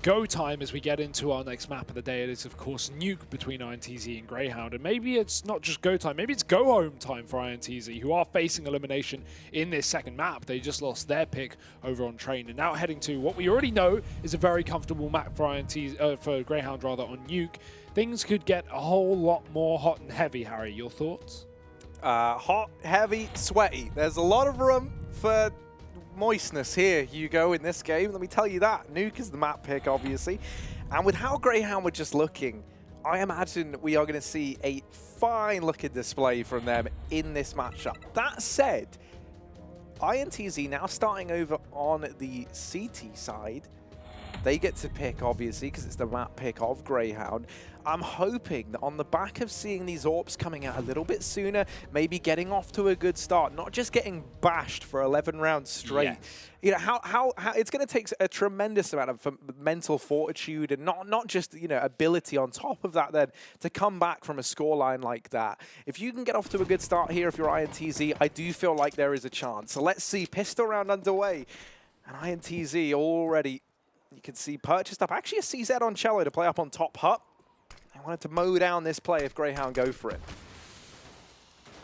go time as we get into our next map of the day. It is, of course, Nuke between INTZ and Grayhound. And maybe it's not just go time, maybe it's go home time for INTZ, who are facing elimination in this second map. They just lost their pick over on Train, and now heading to what we already know is a very comfortable map for for Grayhound rather, on Nuke. Things could get a whole lot more hot and heavy. Harry, your thoughts? Hot, heavy, sweaty. There's a lot of room for moistness here, Hugo, in this game. Let me tell you that. Nuke is the map pick, obviously. And with how Grayhound were just looking, I imagine we are going to see a fine-looking display from them in this matchup. That said, INTZ now starting over on the CT side. They get to pick, obviously, because it's the map pick of Grayhound. I'm hoping that on the back of seeing these AWPs coming out a little bit sooner, maybe getting off to a good start, not just getting bashed for 11 rounds straight. Yes. You know, how it's going to take a tremendous amount of mental fortitude and not just, you know, ability on top of that then to come back from a scoreline like that. If you can get off to a good start here, if you're INTZ, I do feel like there is a chance. So let's see, pistol round underway, and INTZ already, you can see, purchased up actually a CZ on Cello to play up on top hut. I wanted to mow down this play if Grayhound go for it.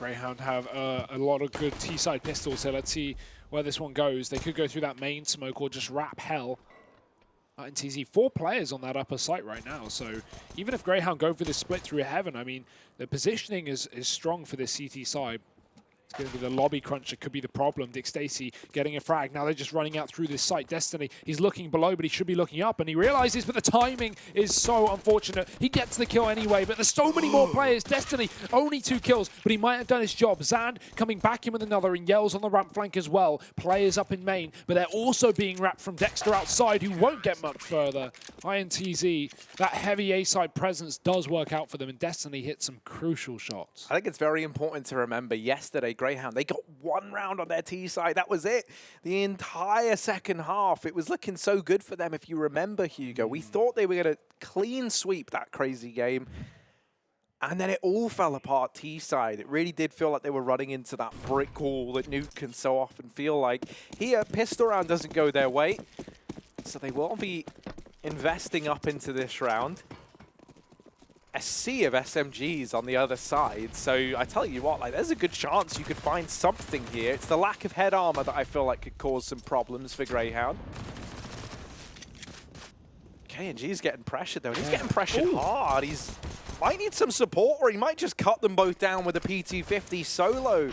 Grayhound have a lot of good T-side pistols, so let's see where this one goes. They could go through that main smoke or just wrap hell. INTZ, 4 players on that upper site right now, so even if Grayhound go for this split through heaven, I mean, the positioning is strong for this CT side. It's going to be the lobby crunch that could be the problem. Dick Stacy getting a frag. Now they're just running out through this site. Destiny, he's looking below, but he should be looking up, and he realizes, but the timing is so unfortunate. He gets the kill anyway, but there's so many more players. Destiny, only 2 kills, but he might have done his job. Zand coming back in with another, and Yell's on the ramp flank as well. Players up in main, but they're also being wrapped from Dexter outside, who won't get much further. INTZ, that heavy A-side presence does work out for them, and Destiny hits some crucial shots. I think it's very important to remember yesterday, Grayhound, they got 1 round on their T side. That was it. The entire second half. It was looking so good for them, if you remember, Hugo. We thought they were going to clean sweep that crazy game. And then it all fell apart T side. It really did feel like they were running into that brick wall that Nuke can so often feel like. Here, pistol round doesn't go their way. So they will be investing up into this round. A sea of SMGs on the other side, so I tell you what, like, there's a good chance you could find something here. It's the lack of head armor that I feel like could cause some problems for Grayhound. KNG's getting pressured though, and he's getting pressured hard. He's might need some support, or he might just cut them both down with a PT-50 solo.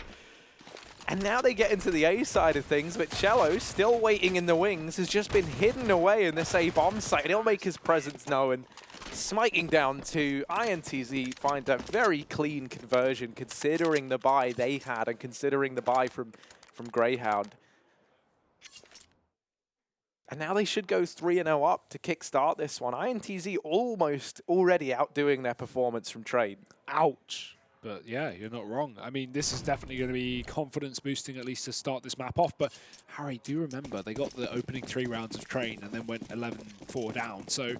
And now they get into the A side of things, but Cello, still waiting in the wings, has just been hidden away in this A bomb site. He'll make his presence known. Smiting down to INTZ, find a very clean conversion considering the buy they had and considering the buy from Grayhound. And now they should go 3-0 up to kickstart this one. INTZ almost already outdoing their performance from Trade. Ouch. But yeah, you're not wrong. I mean, this is definitely going to be confidence boosting, at least to start this map off. But Harry, do remember, they got the opening 3 rounds of Train and then went 11-4 down. So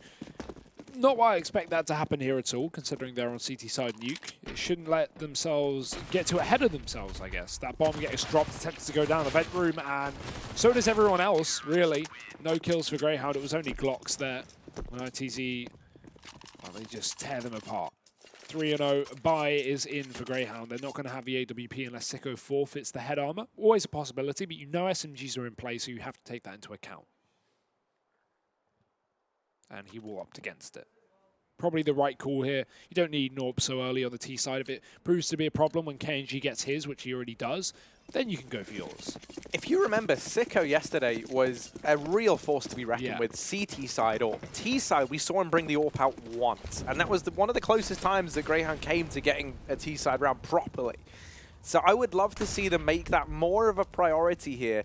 not why I expect that to happen here at all, considering they're on CT side Nuke. It shouldn't let themselves get too ahead of themselves, I guess. That bomb gets dropped, attempts to go down the vent room, and so does everyone else, really. No kills for Grayhound. It was only Glocks there. INTZ, well, they just tear them apart. 3-0 buy is in for Grayhound. They're not going to have the AWP unless Sicko forfeits the head armor. Always a possibility, but you know SMGs are in play, so you have to take that into account. And he will opt against it. Probably the right call here. You don't need Norb so early on the T side. If it proves to be a problem when KNG gets his, which he already does, then you can go for yours. If you remember, Sicko yesterday was a real force to be reckoned with. CT side or T side, we saw him bring the AWP out once. And that was one of the closest times that Grayhound came to getting a T side round properly. So I would love to see them make that more of a priority here.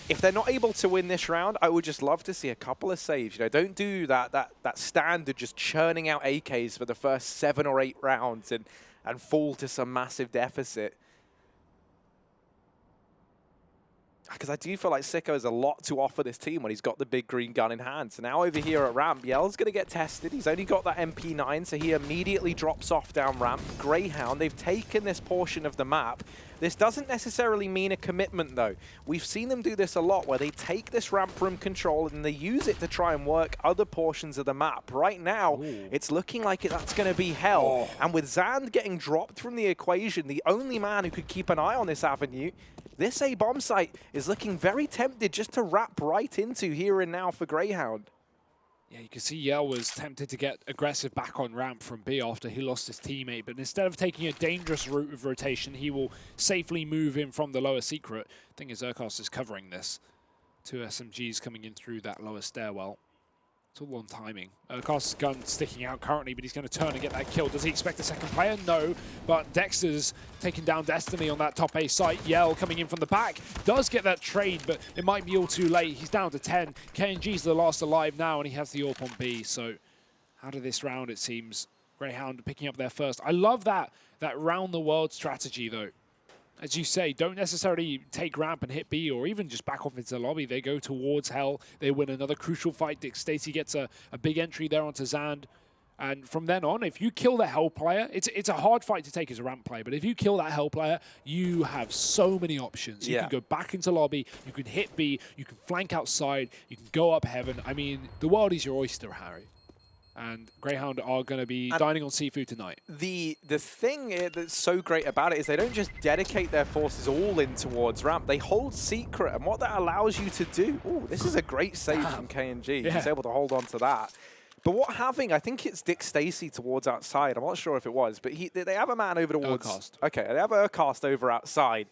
If they're not able to win this round, I would just love to see a couple of saves. You know, don't do that standard just churning out AKs for the first 7 or 8 rounds and fall to some massive deficit. Because I do feel like Sicko has a lot to offer this team when he's got the big green gun in hand. So now over here at ramp, Yell's going to get tested. He's only got that MP9, so he immediately drops off down ramp. Grayhound, they've taken this portion of the map. This doesn't necessarily mean a commitment, though. We've seen them do this a lot, where they take this ramp room control and they use it to try and work other portions of the map. Right now, it's looking like that's going to be hell. And with Zand getting dropped from the equation, the only man who could keep an eye on this avenue, this A bomb site is looking very tempted just to wrap right into here and now for Grayhound. Yeah, you can see Yell was tempted to get aggressive back on ramp from B after he lost his teammate, but instead of taking a dangerous route of rotation, he will safely move in from the lower secret. I think Zerkos is covering this. 2 SMGs coming in through that lower stairwell. It's all on timing. Zerkos' gun sticking out currently, but he's going to turn and get that kill. Does he expect a second player? No, but Dexter's taking down Destiny on that top A site. Yell coming in from the back. Does get that trade, but it might be all too late. He's down to 10. KNG's the last alive now, and he has the AWP on B. So out of this round, it seems Grayhound picking up their first. I love that round the world strategy, though. As you say, don't necessarily take ramp and hit B or even just back off into the lobby. They go towards Hell. They win another crucial fight. Dick Stacey gets a big entry there onto Zand. And from then on, if you kill the Hell player, it's a hard fight to take as a ramp player, but if you kill that Hell player, you have so many options. You can go back into lobby, you can hit B, you can flank outside, you can go up heaven. I mean, the world is your oyster, Harry. And Grayhound are going to be dining on seafood tonight. The thing that's so great about it is they don't just dedicate their forces all in towards ramp. They hold secret, and what that allows you to do... Ooh, this is a great save from KNG. He's able to hold on to that. But what having... I think it's Dick Stacey towards outside. I'm not sure if it was, but they have a man over towards... Urcast. Okay, they have Urcast over outside.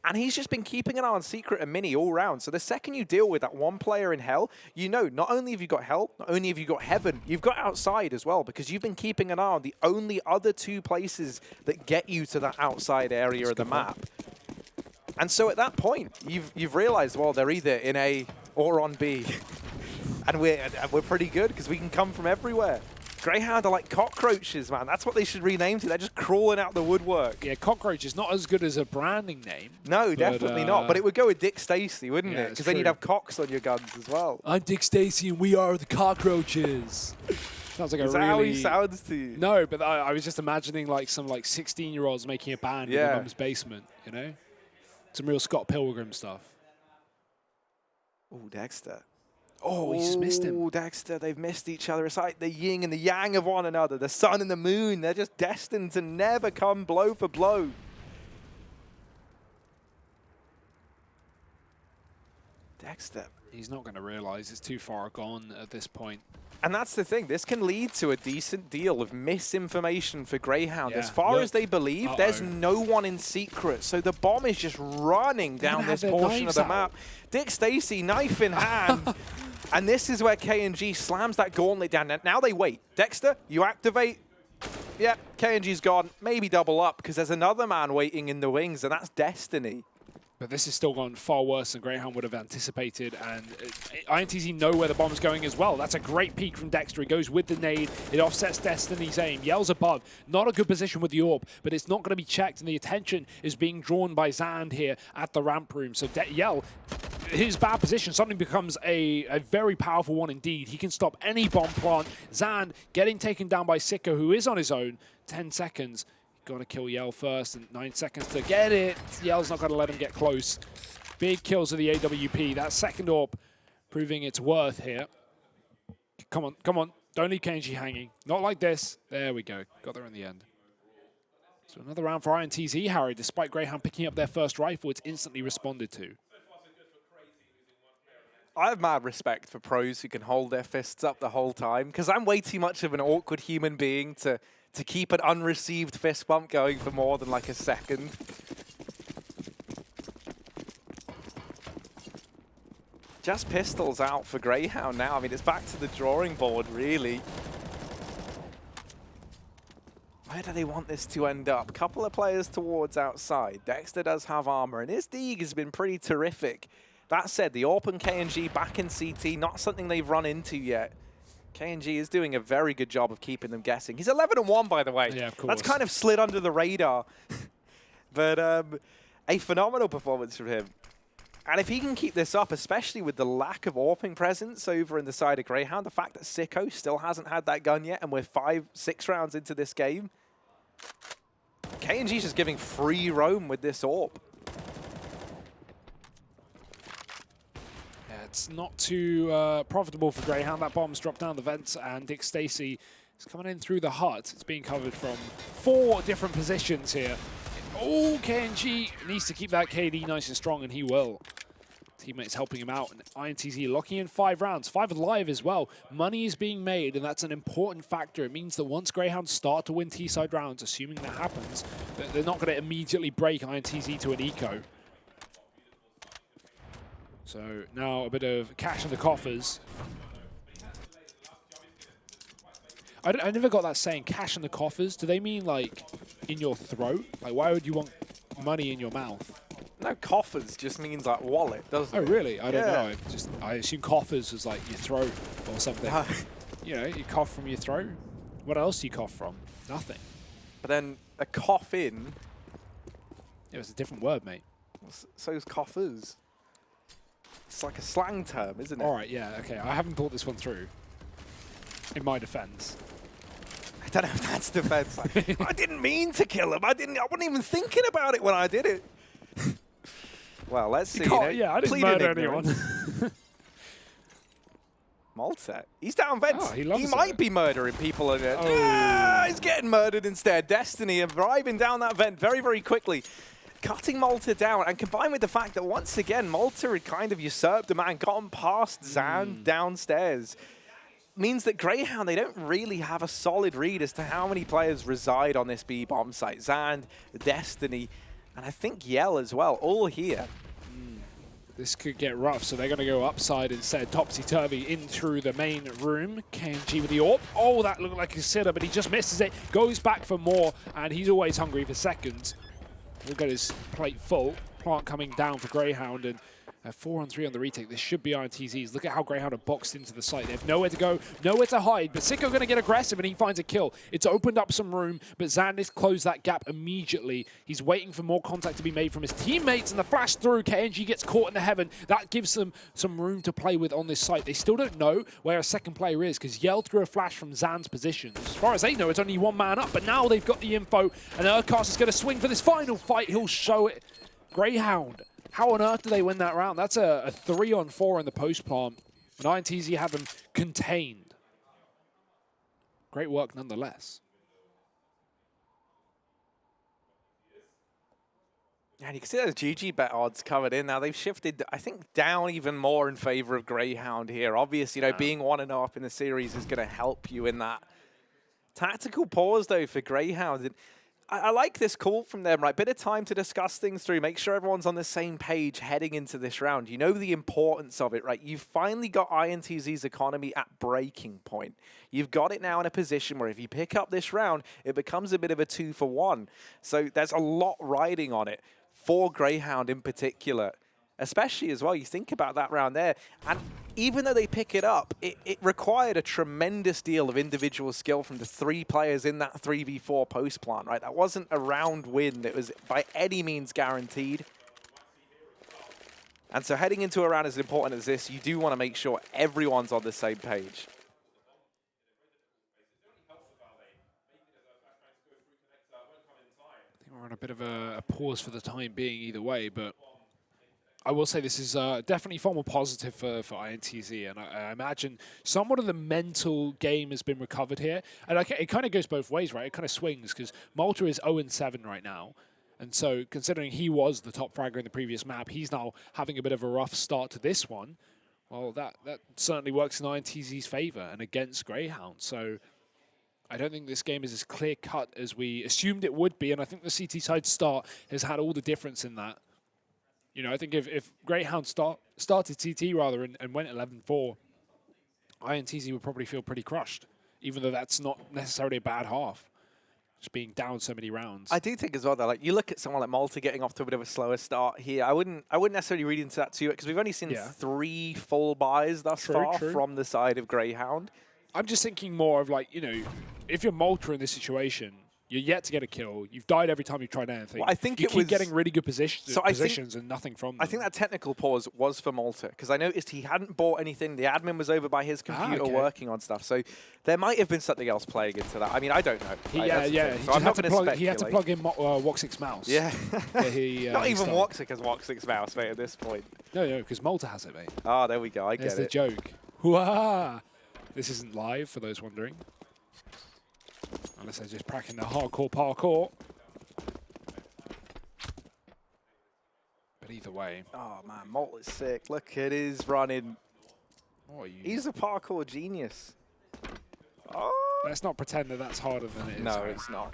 And he's just been keeping an eye on Secret and Mini all round. So the second you deal with that one player in Hell, you know not only have you got Hell, not only have you got Heaven, you've got outside as well, because you've been keeping an eye on the only other 2 places that get you to that outside area of the map. And so at that point, you've realized, well, they're either in A or on B. and we're pretty good because we can come from everywhere. Grayhound are like cockroaches, man. That's what they should rename to. They're just crawling out the woodwork. Yeah, cockroach is not as good as a branding name. No, definitely not. But it would go with Dick Stacey, wouldn't it? Because then you'd have cocks on your guns as well. I'm Dick Stacey, and we are the cockroaches. Sounds like Is that how he sounds to you? No, but I was just imagining like some 16-year-olds making a band in their mum's basement. You know, some real Scott Pilgrim stuff. Oh, Dexter. Oh, he just missed him. Oh, Dexter, they've missed each other. It's like the yin and the yang of one another, the sun and the moon. They're just destined to never come blow for blow. Dexter. He's not going to realize it's too far gone at this point. And that's the thing. This can lead to a decent deal of misinformation for Grayhound. As far as they believe, there's no one in secret. So the bomb is just running down this portion of the map. Dick Stacey, knife in hand. And this is where KNG slams that gauntlet down. Now they wait. Dexter, you activate. Yeah, KNG's gone. Maybe double up because there's another man waiting in the wings, and that's Destiny. But this has still gone far worse than Grayhound would have anticipated, and INTZ know where the bomb's going as well. That's a great peek from Dexter. He goes with the nade. It offsets Destiny's aim. Yell's above. Not a good position with the AWP, but it's not going to be checked, and the attention is being drawn by Zand here at the ramp room. So Yell, his bad position suddenly becomes a very powerful one indeed. He can stop any bomb plant. Zand getting taken down by Sicko, who is on his own. 10 seconds. Got to kill Yell first, and 9 seconds to get it. Yell's not going to let him get close. Big kills of the AWP. That second AWP proving its worth here. Come on, come on. Don't leave KNG hanging. Not like this. There we go. Got there in the end. So another round for INTZ, Harry. Despite Grayhound picking up their first rifle, it's instantly responded to. I have mad respect for pros who can hold their fists up the whole time, because I'm way too much of an awkward human being to keep an unreceived fist bump going for more than like a second. Just pistols out for Grayhound now. I mean, it's back to the drawing board, really. Where do they want this to end up? Couple of players towards outside. Dexter does have armor, and his Deeg has been pretty terrific. That said, the AWP and KNG back in CT, not something they've run into yet. KNG is doing a very good job of keeping them guessing. He's 11-1, by the way. Yeah, of course. That's kind of slid under the radar. But a phenomenal performance from him. And if he can keep this up, especially with the lack of AWPing presence over in the side of Grayhound, the fact that Sicko still hasn't had that gun yet, and we're 5-6 rounds into this game, KNG's just giving free roam with this AWP. Yeah, it's not too profitable for Grayhound. That bomb's dropped down the vents, and Dick Stacy is coming in through the hut. It's being covered from 4 different positions here. Oh, KNG needs to keep that KD nice and strong, and he will. Teammates helping him out, and INTZ locking in 5 rounds, 5 alive as well. Money is being made, and that's an important factor. It means that once Greyhounds start to win T-side rounds, assuming that happens, that they're not going to immediately break INTZ to an eco. So now a bit of cash in the coffers. I never got that saying, cash in the coffers. Do they mean like in your throat? Like, why would you want money in your mouth? No, coffers just means like wallet, doesn't it? Oh, really? I don't know. I assume coffers was like your throat or something. No. You know, you cough from your throat. What else do you cough from? Nothing. But then a coffin. It was a different word, mate. So's coffers. It's like a slang term, isn't it? All right, yeah, okay. I haven't thought this one through. In my defense. I don't know if that's defense. Like, I didn't mean to kill him. I wasn't even thinking about it when I did it. Well, let's see. Yeah, I didn't murder anyone. Malta. He's down vents. Oh, he might be murdering people. He's getting murdered instead. Destiny arriving down that vent very, very quickly. Cutting Malta down, and combined with the fact that once again, Malta had kind of usurped the man, gotten past Zand downstairs, means that Greyhound, they don't really have a solid read as to how many players reside on this B bomb site. Zand, Destiny, and I think Yell as well, all here. This could get rough, so they're going to go upside instead. Topsy-turvy in through the main room. KNG with the AWP. Oh, that looked like a sitter, but he just misses it. Goes back for more, and he's always hungry for seconds. He'll get his plate full. Plant coming down for Greyhound, and 4-on-3 on the retake. This should be INTZ's. Look at how Greyhound are boxed into the site. They have nowhere to go, nowhere to hide, but Sicko going to get aggressive, and he finds a kill. It's opened up some room, but Zandis closed that gap immediately. He's waiting for more contact to be made from his teammates, and the flash through, KNG gets caught in the heaven. That gives them some room to play with on this site. They still don't know where a second player is, because Yell threw a flash from Zan's position. As far as they know, it's only 1 man up, but now they've got the info, and Urcast is going to swing for this final fight. He'll show it. Greyhound. How on earth do they win that round? That's a 3-on-4 in the post plant. And INTZ have them contained. Great work nonetheless. Yeah, and you can see those GG bet odds covered in. Now they've shifted, I think, down even more in favor of Greyhound here. Obviously, you know, being 1-0 up in the series is going to help you in that. Tactical pause, though, for Greyhound. And I like this call from them, right? Bit of time to discuss things through, make sure everyone's on the same page heading into this round. You know the importance of it, right? You've finally got INTZ's economy at breaking point. You've got it now in a position where if you pick up this round, it becomes a bit of a 2-for-1. So there's a lot riding on it for Greyhound in particular. Especially as well, you think about that round there, and even though they pick it up, it required a tremendous deal of individual skill from the 3 players in that 3v4 post plant, right? That wasn't a round win that was by any means guaranteed. And so heading into a round as important as this, you do want to make sure everyone's on the same page. I think we're on a bit of a pause for the time being either way, but I will say this is definitely far more positive for INTZ, and I imagine somewhat of the mental game has been recovered here. And it kind of goes both ways, right? It kind of swings, because Malta is 0-7 right now. And so considering he was the top fragger in the previous map, he's now having a bit of a rough start to this one. Well, that certainly works in INTZ's favor and against Greyhound. So I don't think this game is as clear-cut as we assumed it would be, and I think the CT side start has had all the difference in that. You know, I think if Greyhound started CT rather and went 11-4, INTZ would probably feel pretty crushed, even though that's not necessarily a bad half, just being down so many rounds. I do think as well, though, like you look at someone like Malta getting off to a bit of a slower start here. I wouldn't necessarily read into that too, because we've only seen 3 full buys thus far from the side of Greyhound. I'm just thinking more of like, you know, if you're Malta in this situation, You're yet to get a kill. You've died every time you've tried anything. Well, I think you it keep was getting really good positions and nothing from them. I think that technical pause was for Malta, because I noticed he hadn't bought anything. The admin was over by his computer working on stuff. So there might have been something else playing into that. I mean, I don't know. So I'm not going to speculate. He had to plug in Woxic's mouse. Yeah. Not even stopped. Woxic has Woxic's mouse, mate, at this point. No, because Malta has it, mate. Oh, there we go. I There's get the it. joke. Wah! This isn't live, for those wondering. Unless they're just practicing their hardcore parkour. But either way. Oh, man, Molt is sick. Look at his running. What are you? He's a parkour genius. Oh. Let's not pretend that that's harder than it is. No, it's not.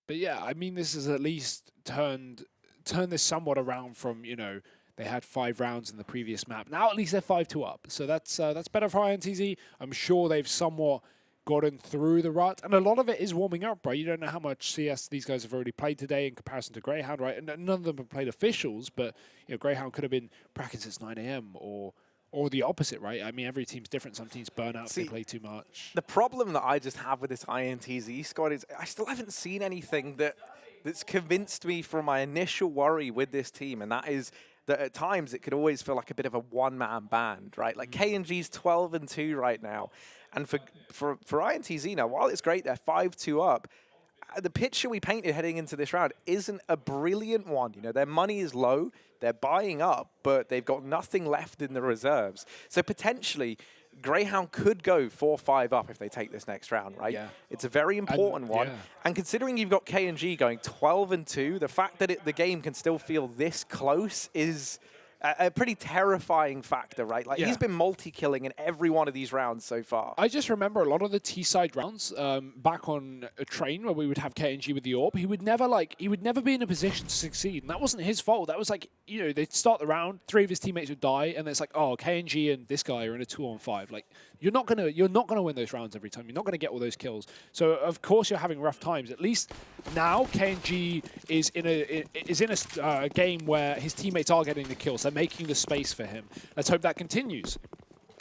But yeah, I mean, this has at least turned this somewhat around from, you know, they had 5 rounds in the previous map. Now at least they're 5-2 up. So that's better for INTZ. I'm sure they've somewhat gotten through the rut. And a lot of it is warming up, right? You don't know how much CS these guys have already played today in comparison to Grayhound, right? And none of them have played officials, but you know, Grayhound could have been practicing since 9 AM or the opposite, right? I mean, every team's different. Some teams burn out if they play too much. The problem that I just have with this INTZ squad is I still haven't seen anything that's convinced me from my initial worry with this team, and that is that at times it could always feel like a bit of a one-man band, right? Like KNG's 12-2 right now, and for INTZ now, while it's great they're 5-2 up, the picture we painted heading into this round isn't a brilliant one. You know, their money is low, they're buying up, but they've got nothing left in the reserves. So potentially, Grayhound could go 4-5 up if they take this next round, right? Yeah. It's a very important one. Yeah. And considering you've got KNG going 12-2, the fact that the game can still feel this close is a pretty terrifying factor, right? Like, he's been multi-killing in every one of these rounds so far. I just remember a lot of the T-side rounds back on a train where we would have KNG with the AWP. He would never be in a position to succeed, and that wasn't his fault. That was like, you know, they'd start the round, 3 of his teammates would die, and it's like, oh, KNG and this guy are in a 2-on-5. Like, you're not gonna win those rounds every time. You're not gonna get all those kills. So of course you're having rough times. At least now KNG is in a game where his teammates are getting the kills. They're making the space for him. Let's hope that continues.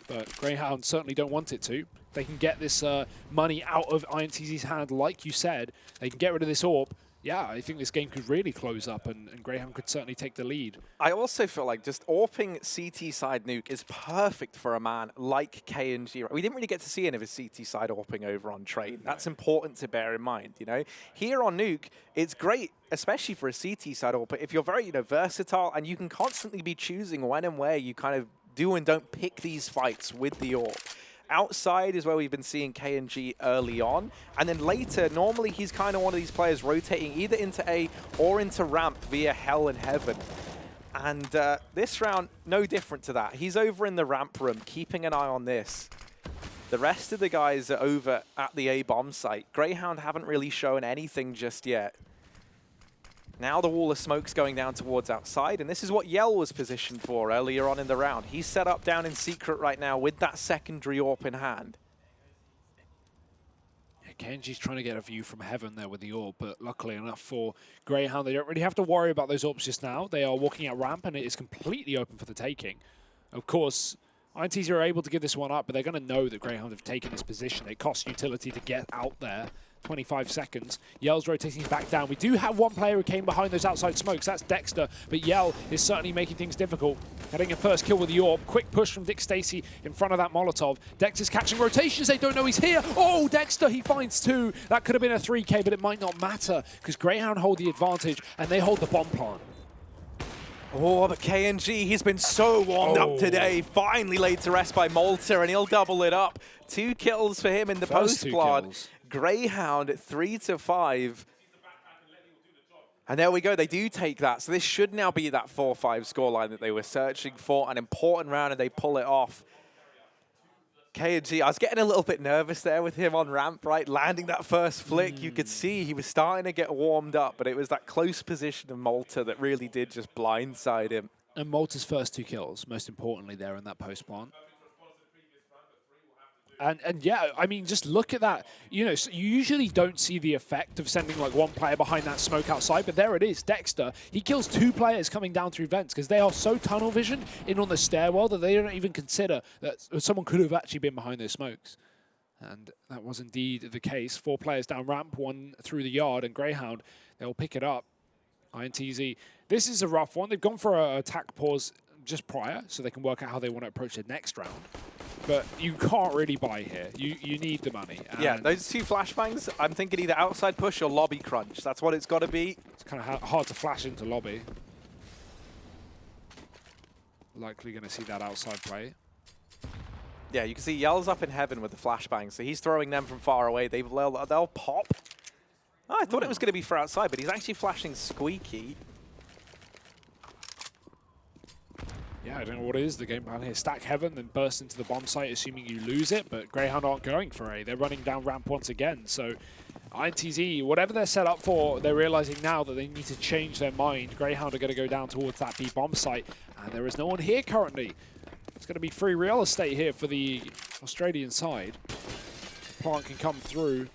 But Grayhound certainly don't want it to. They can get this money out of INTZ's hand, like you said. They can get rid of this AWP. Yeah, I think this game could really close up, and Grayhound could certainly take the lead. I also feel like just AWPing CT side Nuke is perfect for a man like KNG. We didn't really get to see any of his CT side AWPing over on Train. That's important to bear in mind, you know. Here on Nuke, it's great, especially for a CT side AWP, if you're very, you know, versatile and you can constantly be choosing when and where you kind of do and don't pick these fights with the AWP. Outside is where we've been seeing KNG early on, and then later, normally he's kind of one of these players rotating either into A or into ramp via Hell and Heaven. And this round, no different to that. He's over in the ramp room, keeping an eye on this. The rest of the guys are over at the A bomb site. Grayhound haven't really shown anything just yet. Now the wall of smoke's going down towards outside, and this is what Yell was positioned for earlier on in the round. He's set up down in secret right now with that secondary AWP in hand. Yeah, KNG's trying to get a view from Heaven there with the AWP, but luckily enough for Grayhound, they don't really have to worry about those AWPs just now. They are walking out ramp, and it is completely open for the taking. Of course, INTZ are able to give this one up, but they're going to know that Grayhound have taken this position. It costs utility to get out there. 25 seconds. Yell's rotating back down. We do have one player who came behind those outside smokes. That's Dexter, but Yell is certainly making things difficult. Getting a first kill with the AWP. Quick push from Dick Stacy in front of that Molotov. Dexter's catching rotations. They don't know he's here. Oh, Dexter, he finds 2. That could have been a 3K, but it might not matter because Grayhound hold the advantage and they hold the bomb plant. Oh, but KNG, he's been so warmed up today. Finally laid to rest by Malta, and he'll double it up. 2 kills for him in the post-plot. Grayhound 3-5. And there we go, they do take that. So this should now be that 4-5 scoreline that they were searching for. An important round, and they pull it off. KNG, I was getting a little bit nervous there with him on ramp, right? Landing that first flick, you could see he was starting to get warmed up, but it was that close position of Malta that really did just blindside him. And Malta's first 2 kills, most importantly there in that post plant. And yeah, I mean, just look at that. You know, so you usually don't see the effect of sending like one player behind that smoke outside, but there it is. Dexter, he kills 2 players coming down through vents because they are so tunnel vision in on the stairwell that they don't even consider that someone could have actually been behind those smokes. And that was indeed the case. 4 players down ramp, 1 through the yard, and Grayhound, they'll pick it up. INTZ, this is a rough one. They've gone for an attack pause just prior, so they can work out how they want to approach the next round. But you can't really buy here. You need the money. Yeah, those 2 flashbangs, I'm thinking either outside push or lobby crunch. That's what it's got to be. It's kind of hard to flash into lobby. Likely going to see that outside play. Yeah, you can see Yell's up in heaven with the flashbang, so he's throwing them from far away. They'll pop. Oh, I thought it was going to be for outside, but he's actually flashing Squeaky. Yeah, I don't know what it is. The game plan here. Stack heaven, then burst into the bomb site, assuming you lose it. But Grayhound aren't going for A. They're running down ramp once again. So INTZ, whatever they're set up for, they're realizing now that they need to change their mind. Grayhound are going to go down towards that B bomb site. And there is no one here currently. It's going to be free real estate here for the Australian side. Plant can come through.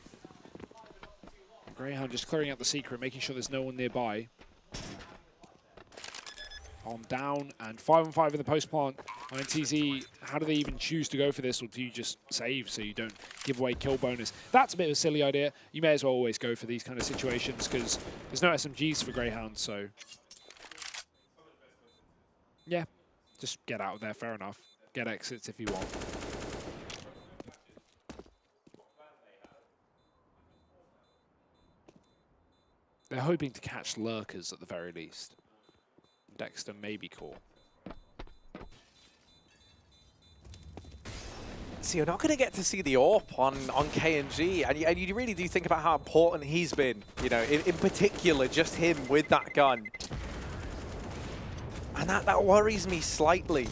Grayhound just clearing out the secret, making sure there's no one nearby. Bomb down, and 5 on 5 in the post plant. INTZ, how do they even choose to go for this, or do you just save so you don't give away kill bonus? That's a bit of a silly idea. You may as well always go for these kind of situations because there's no SMGs for Grayhound, so yeah, just get out of there, fair enough. Get exits if you want. They're hoping to catch lurkers at the very least. Dexter may be cool. So you're not going to get to see the AWP on KNG, and you really do think about how important he's been, you know, in particular, just him with that gun. And that worries me slightly,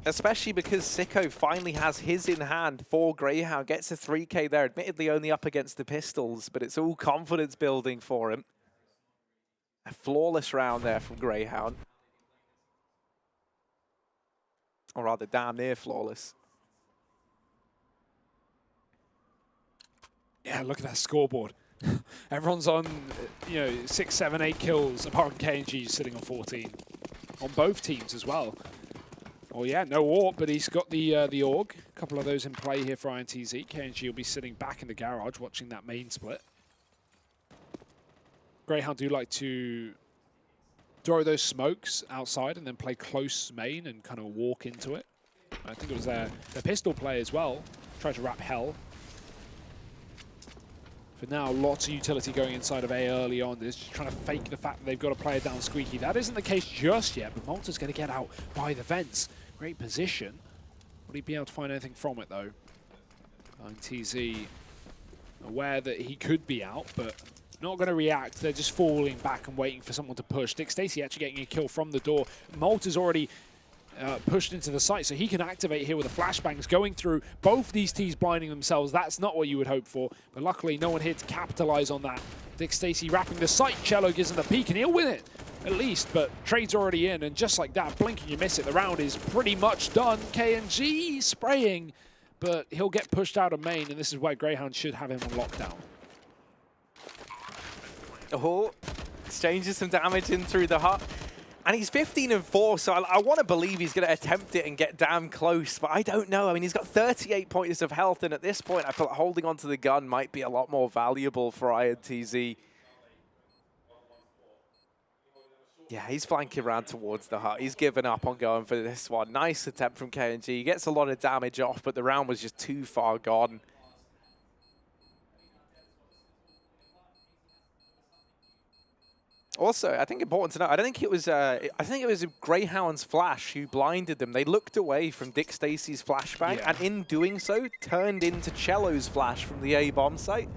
especially because Sicko finally has his in hand for Grayhound, gets a 3K there, admittedly only up against the pistols, but it's all confidence building for him. A flawless round there from Grayhound. Or rather, damn near flawless. Yeah, look at that scoreboard. Everyone's on, 6, 7, 8 kills, apart from KNG sitting on 14. On both teams as well. Oh yeah, no AWP, but he's got the AUG. A couple of those in play here for INTZ. KNG will be sitting back in the garage watching that main split. Grayhound do like to throw those smokes outside and then play close main and kind of walk into it. I think it was their pistol play as well. Try to wrap hell. For now, lots of utility going inside of A early on. They're just trying to fake the fact that they've got a player down Squeaky. That isn't the case just yet, but Malta's going to get out by the vents. Great position. Will he be able to find anything from it, though? INTZ aware that he could be out, but not going to react. They're just falling back and waiting for someone to push. Dick Stacey actually getting a kill from the door. Malta's already pushed into the site, so he can activate here with the flashbangs going through. Both these teams blinding themselves. That's not what you would hope for, but luckily no one here to capitalize on that. Dick Stacey wrapping the site. Cello gives him the peek, and he'll win it at least, but trade's already in, and just like that, blink and you miss it. The round is pretty much done. KNG spraying, but he'll get pushed out of main, and this is where Grayhound should have him on lockdown. Oh, exchanges some damage in through the hut. And he's 15-4, so I want to believe he's going to attempt it and get damn close, but I don't know. I mean, he's got 38 points of health, and at this point, I feel like holding onto the gun might be a lot more valuable for INTZ. Yeah, he's flanking around towards the hut. He's given up on going for this one. Nice attempt from KNG. He gets a lot of damage off, but the round was just too far gone. Also, I think important to note, I think it was Grayhound's flash who blinded them. They looked away from Dick Stacey's flashbang, yeah, and in doing so, turned into Cello's flash from the A bomb site.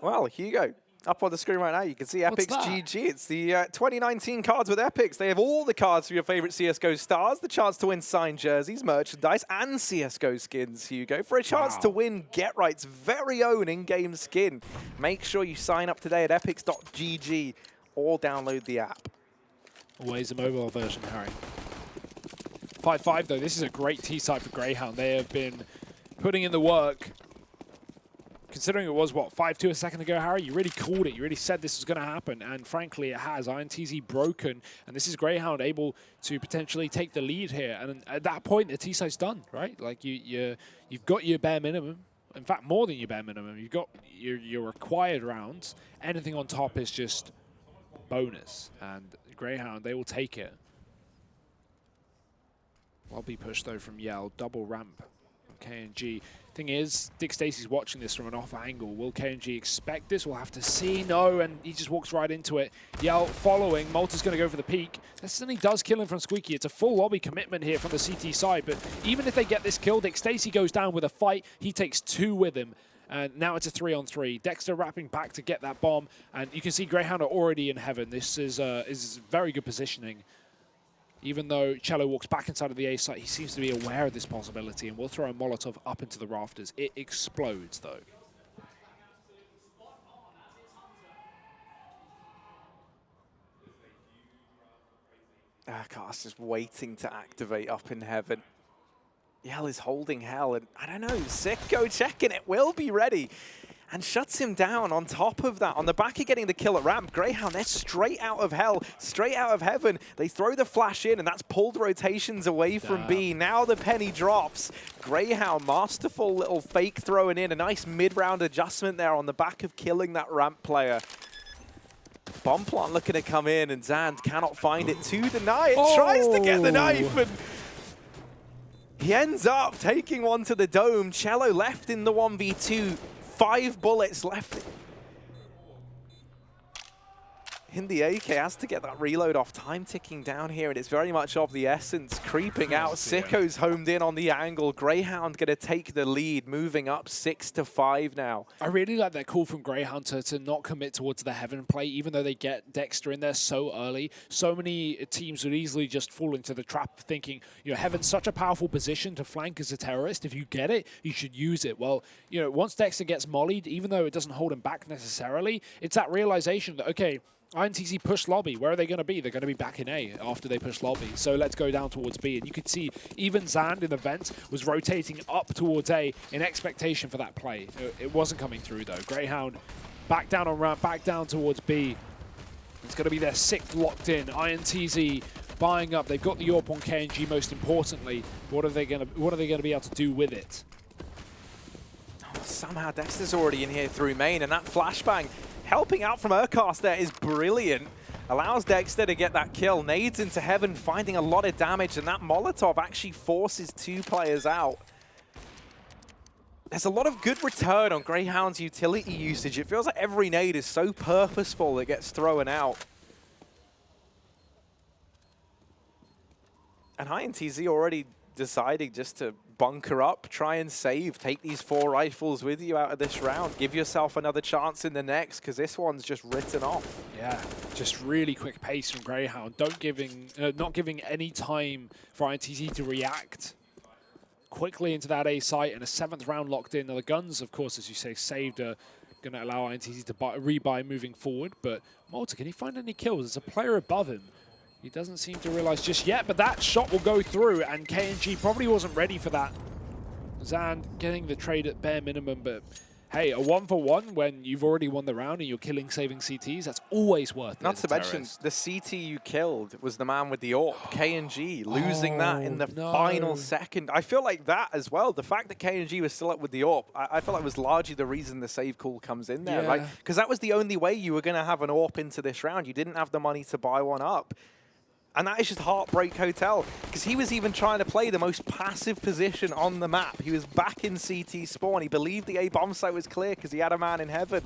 Well, Hugo, up on the screen right now, you can see Epic's GG. It's the 2019 Cards with Epics. They have all the cards for your favorite CSGO stars, the chance to win signed jerseys, merchandise, and CSGO skins, Hugo. For a chance to win Get Right's very own in-game skin, make sure you sign up today at epics.gg or download the app. Always a mobile version, Harry. 5-5 though. This is a great T-side for Grayhound. They have been putting in the work. Considering it was, what, 5-2 a second ago, Harry? You really called it. You really said this was going to happen. And frankly, it has. INTZ broken. And this is Grayhound able to potentially take the lead here. And at that point, the T-side's done, right? Like, you've got your bare minimum. In fact, more than your bare minimum. You've got your required rounds. Anything on top is just bonus. And Grayhound, they will take it. Lobby push, though, from Yell. Double ramp from KNG. Thing is, Dick Stacey's watching this from an off angle. Will KNG expect this? We'll have to see. No, and he just walks right into it. Yell following. Malta's going to go for the peak. Destiny does kill him from Squeaky. It's a full lobby commitment here from the CT side, but even if they get this kill, Dick Stacey goes down with a fight. He takes 2 with him, and now it's a 3-on-3. Dexter wrapping back to get that bomb, and you can see Grayhound are already in heaven. This is very good positioning. Even though Cello walks back inside of the A site, he seems to be aware of this possibility, and will throw a Molotov up into the rafters. It explodes, though. Cast is waiting to activate up in heaven. Yell is holding hell, and I don't know, Sicko checking it, will be ready. And shuts him down on top of that. On the back of getting the kill at ramp, Grayhound, they're straight out of hell, straight out of heaven. They throw the flash in, and that's pulled rotations away from B. Now the penny drops. Grayhound, masterful little fake throwing in. A nice mid-round adjustment there on the back of killing that ramp player. Bomb plant looking to come in, and Zand cannot find it to deny it. Tries to get the knife, and he ends up taking one to the dome. Cello left in the 1v2. 5 bullets left in the AK. Has to get that reload off. Time ticking down here, and it's very much of the essence. Creeping out. Sicko's homed in on the angle. Grayhound going to take the lead, moving up 6-5 now. I really like that call from Grayhound to not commit towards the heaven play, even though they get Dexter in there so early. So many teams would easily just fall into the trap of thinking, you know, heaven's such a powerful position to flank as a terrorist. If you get it, you should use it. Well, you know, once Dexter gets mollied, even though it doesn't hold him back necessarily, it's that realization that, okay, INTZ push lobby. Where are they going to be? They're going to be back in A after they push lobby. So let's go down towards B. And you could see even Zand in the vent was rotating up towards A in expectation for that play. It wasn't coming through, though. Grayhound back down on ramp, back down towards B. It's going to be their 6th locked in. INTZ buying up. They've got the AWP on KNG most importantly. What are they going to be able to do with it? Oh, somehow Dexter's already in here through main, and that flashbang helping out from Urcast there is brilliant. Allows Dexter to get that kill. Nades into heaven, finding a lot of damage, and that Molotov actually forces 2 players out. There's a lot of good return on Grayhound's utility usage. It feels like every nade is so purposeful that gets thrown out. And INTZ already deciding just to bunker up, try and save, take these 4 rifles with you out of this round, give yourself another chance in the next, because this one's just written off. Yeah, just really quick pace from Grayhound, not giving any time for INTZ to react quickly into that A site, and a 7th round locked in. Now the guns, of course, as you say, saved, are going to allow INTZ to rebuy moving forward, but Malta, can he find any kills? There's a player above him. He doesn't seem to realize just yet, but that shot will go through, and KNG probably wasn't ready for that. Zand getting the trade at bare minimum, but hey, a 1-for-1 when you've already won the round and you're killing, saving CTs, that's always worth it. Not to mention, the CT you killed was the man with the AWP, KNG, losing that in the final second. I feel like that as well, the fact that KNG was still up with the AWP, I feel like was largely the reason the save call comes in there, right? Because that was the only way you were going to have an AWP into this round. You didn't have the money to buy one up. And that is just Heartbreak Hotel, because he was even trying to play the most passive position on the map. He was back in CT spawn. He believed the A bomb site was clear because he had a man in heaven.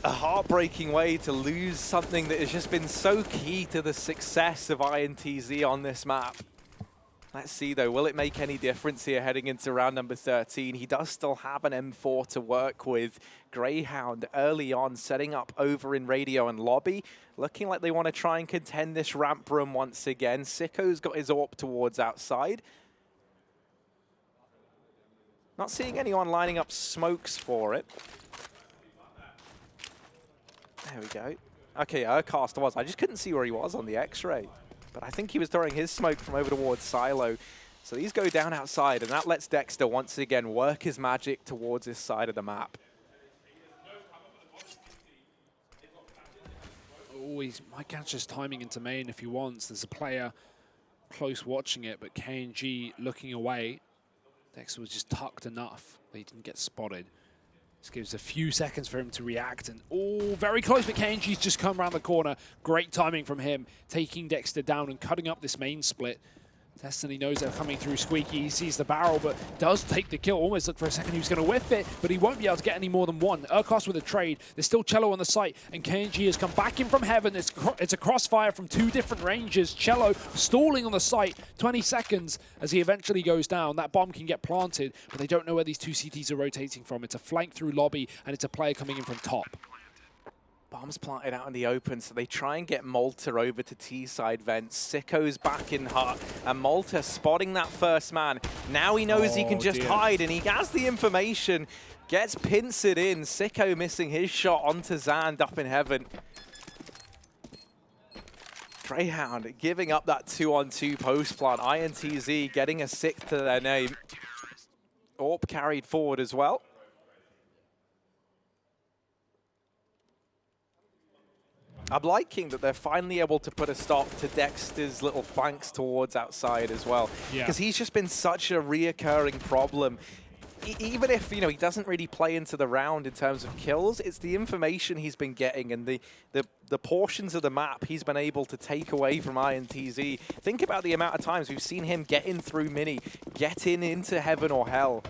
A heartbreaking way to lose something that has just been so key to the success of INTZ on this map. Let's see, though, will it make any difference here heading into round number 13? He does still have an M4 to work with. Grayhound early on setting up over in radio and lobby. Looking like they want to try and contend this ramp room once again. Sicko's got his AWP towards outside. Not seeing anyone lining up smokes for it. There we go. Okay, Urcast was. I just couldn't see where he was on the X-ray. but I think he was throwing his smoke from over towards Silo. So these go down outside, and that lets Dexter once again work his magic towards his side of the map. Oh, he might catch his timing into main if he wants. There's a player close watching it, but KNG looking away. Dexter was just tucked enough that he didn't get spotted. This gives a few seconds for him to react, and oh, very close, but KNG's just come around the corner. Great timing from him, taking Dexter down and cutting up this main split. Destiny knows they're coming through Squeaky. He sees the barrel, but does take the kill. Almost looked for a second he was going to whiff it, but he won't be able to get any more than one. Urkos with a trade. There's still Cello on the site, and KNG has come back in from heaven. It's a crossfire from two different ranges. Cello stalling on the site, 20 seconds as he eventually goes down. That bomb can get planted, but they don't know where these two CTs are rotating from. It's a flank through lobby, and it's a player coming in from top. Bombs planted out in the open, so they try and get Malta over to T-side vents. Sicko's back in hut, and Malta spotting that first man. Now he knows he can just hide, and he has the information. Gets pincered in. Sicko missing his shot onto Zand up in heaven. Grayhound giving up that 2-on-2 post plant. INTZ getting a 6th to their name. AWP carried forward as well. I'm liking that they're finally able to put a stop to Dexter's little flanks towards outside as well. Because he's just been such a reoccurring problem. Even if, you know, he doesn't really play into the round in terms of kills, it's the information he's been getting and the portions of the map he's been able to take away from INTZ. Think about the amount of times we've seen him get in through mini, get in into heaven or hell,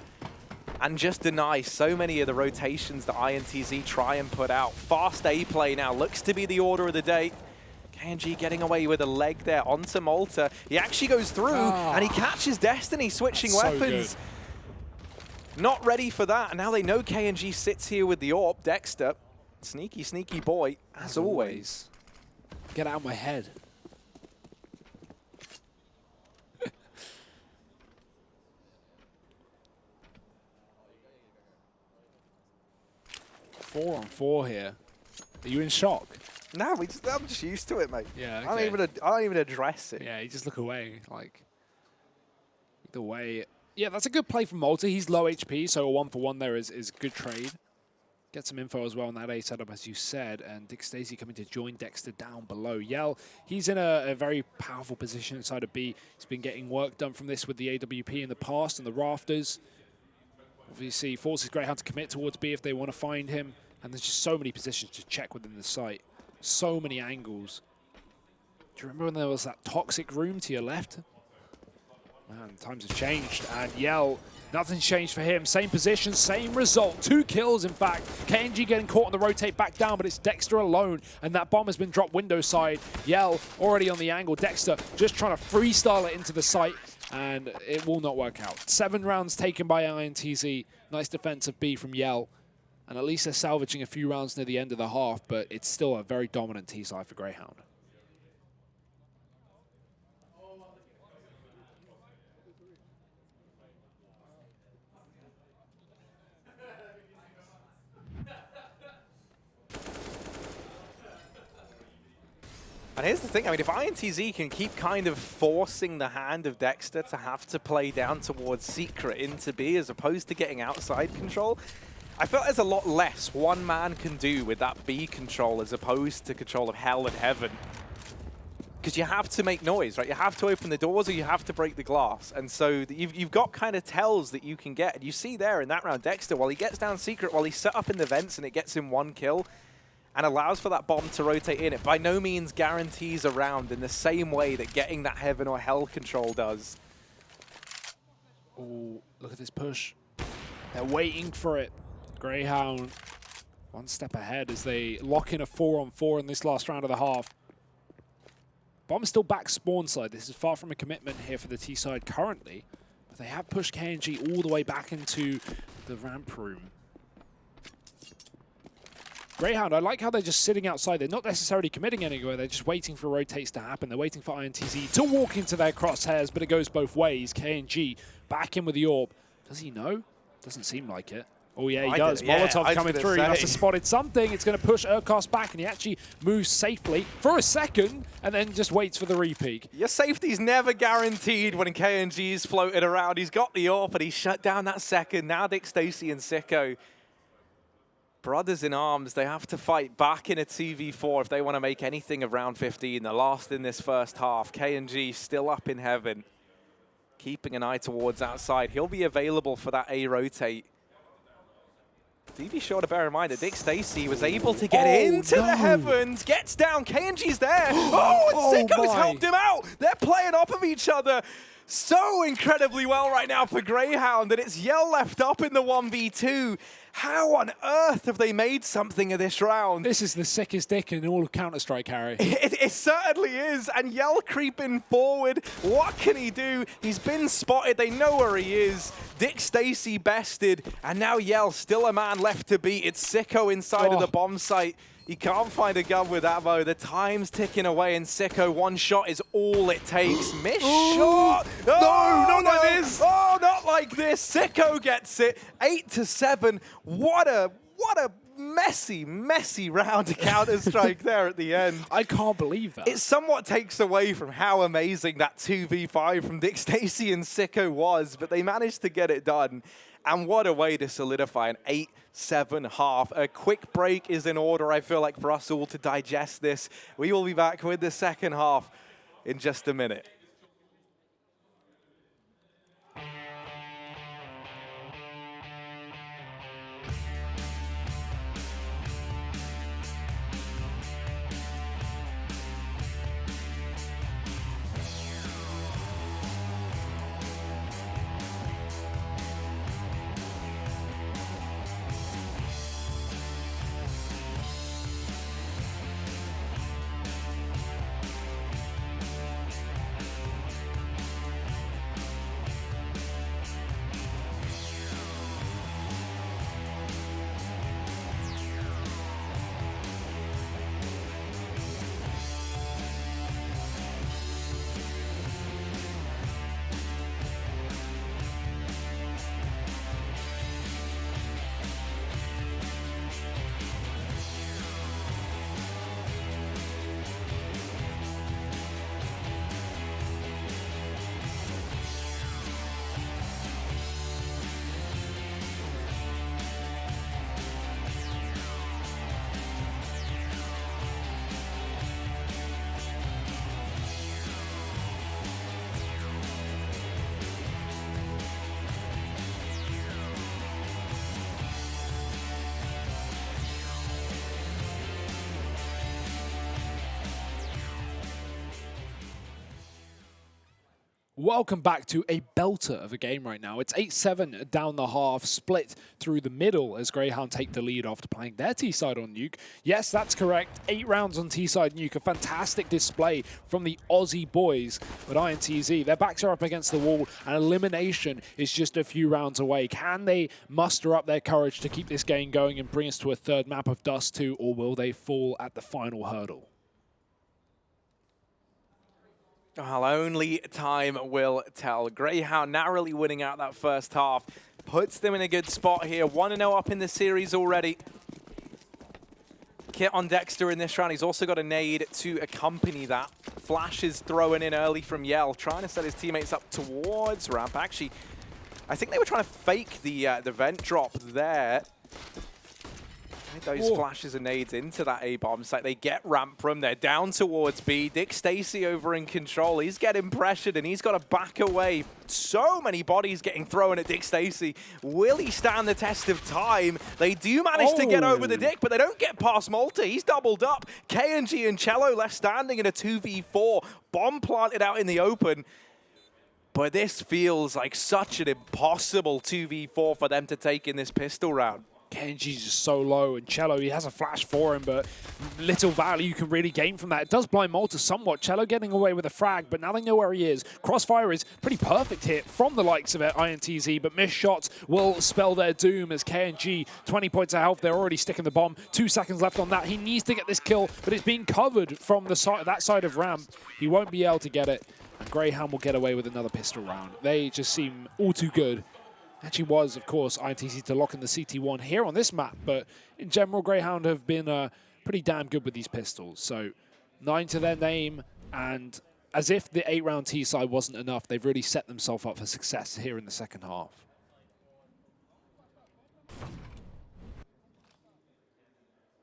and just deny so many of the rotations that INTZ try and put out. Fast A play now looks to be the order of the day. KNG getting away with a leg there onto Malta. He actually goes through and he catches Destiny switching weapons. So not ready for that. And now they know KNG sits here with the AWP. Dexter, sneaky, sneaky boy, as always. Get out of my head. 4-on-4 here. Are you in shock? No, I'm just used to it, mate. Yeah, okay. I don't even address it. Yeah, you just look away, like the way. Yeah, that's a good play from Malta. He's low HP, so a 1-for-1 there is good trade. Get some info as well on that A setup, as you said, and Dick Stacey coming to join Dexter down below. Yell, he's in a very powerful position inside of B. He's been getting work done from this with the AWP in the past and the rafters. Obviously, forces Greyhound to commit towards B if they want to find him, and there's just so many positions to check within the site. So many angles. Do you remember when there was that toxic room to your left? Man, times have changed, and Yell, nothing's changed for him. Same position, same result. 2 kills, in fact. KNG getting caught on the rotate back down, but it's Dexter alone, and that bomb has been dropped window side. Yell already on the angle. Dexter just trying to freestyle it into the site, and it will not work out. 7 rounds taken by INTZ. Nice defense of B from Yell, and at least they're salvaging a few rounds near the end of the half, but it's still a very dominant T-side for Greyhound. And here's the thing, I mean, if INTZ can keep kind of forcing the hand of Dexter to have to play down towards Secret into B as opposed to getting outside control, I feel there's a lot less one man can do with that B control as opposed to control of hell and heaven. Because you have to make noise, right? You have to open the doors or you have to break the glass. And so you've got kind of tells that you can get. And you see there in that round, Dexter, while he gets down Secret, while he's set up in the vents and it gets him 1 kill, and allows for that bomb to rotate in, it by no means guarantees a round in the same way that getting that heaven or hell control does. Oh, look at this push. They're waiting for it. Greyhound 1 step ahead as they lock in a 4-on-4 in this last round of the half. Bomb's still back spawn side. This is far from a commitment here for the T side currently, but they have pushed KNG all the way back into the ramp room. Greyhound, I like how they're just sitting outside. They're not necessarily committing anywhere. They're just waiting for rotates to happen. They're waiting for INTZ to walk into their crosshairs, but it goes both ways. KNG back in with the AWP. Does he know? Doesn't seem like it. Oh yeah, he I does. did, yeah, Molotov I was coming gonna through. He must say. have spotted something. It's going to push Urkos back, and he actually moves safely for a second, and then just waits for the repeak. Your safety's never guaranteed when KNG's floated around. He's got the AWP, but he shut down that second. Now Dick Stacey and Sicko, brothers in arms, they have to fight back in a 2v4 if they want to make anything of round 15. They're last in this first half. KNG still up in heaven, keeping an eye towards outside. He'll be available for that A rotate. Do be sure to bear in mind that Dick Stacey was able to get into the heavens, gets down, KNG's there. And Sicko's helped him out. They're playing off of each other so incredibly well right now for Grayhound, and it's Yell left up in the 1v2. How on earth have they made something of this round? This is the sickest dick in all of Counter-Strike, Harry. It certainly is, and Yell creeping forward. What can he do? He's been spotted, they know where he is. Dick Stacey bested, and now Yell still a man left to beat. It's Sicko inside of the bomb site. He can't find a gun with ammo. The time's ticking away, and Sicko, one shot is all it takes. Miss shot! No, not like this! Oh, not like this. Sicko gets it. 8-7. What a messy round of Counter-Strike there at the end. I can't believe that. It somewhat takes away from how amazing that 2v5 from Dick Stacey and Sicko was, but they managed to get it done. And what a way to solidify an 8-7 half. A quick break is in order, I feel like, for us all to digest this. We will be back with the second half in just a minute. Welcome back to a belter of a game right now. It's 8-7 down the half, split through the middle as Grayhound take the lead after playing their T-side on Nuke. Yes, that's correct. 8 rounds on T-side Nuke. A fantastic display from the Aussie boys. But INTZ, their backs are up against the wall and elimination is just a few rounds away. Can they muster up their courage to keep this game going and bring us to a third map of Dust 2, or will they fall at the final hurdle? Well, only time will tell. Grayhound narrowly winning out that first half. Puts them in a good spot here. 1-0 up in the series already. Kit on Dexter in this round. He's also got a nade to accompany that. Flash is throwing in early from Yell, trying to set his teammates up towards ramp. Actually, I think they were trying to fake the vent drop there. Those flashes and nades into that A-bomb site. They get ramp from there, down towards B. Dick Stacey over in control. He's getting pressured and he's got to back away. So many bodies getting thrown at Dick Stacey. Will he stand the test of time? They do manage to get over the Dick, but they don't get past Malta. He's doubled up. KNG and Cello left standing in a 2v4. Bomb planted out in the open. But this feels like such an impossible 2v4 for them to take in this pistol round. Kenji's just so low, and Cello, he has a flash for him, but little value you can really gain from that. It does blind Malta somewhat. Cello getting away with a frag, but now they know where he is. Crossfire is pretty perfect hit from the likes of it, INTZ, but missed shots will spell their doom as KNG, 20 points of health. They're already sticking the bomb. 2 seconds left on that. He needs to get this kill, but it's being covered from the side, that side of ramp. He won't be able to get it, and Grayhound will get away with another pistol round. They just seem all too good. Actually was, of course, INTZ to lock in the CT1 here on this map, but in general, Grayhound have been pretty damn good with these pistols. So 9 to their name, and as if the 8-round T-side wasn't enough, they've really set themselves up for success here in the second half.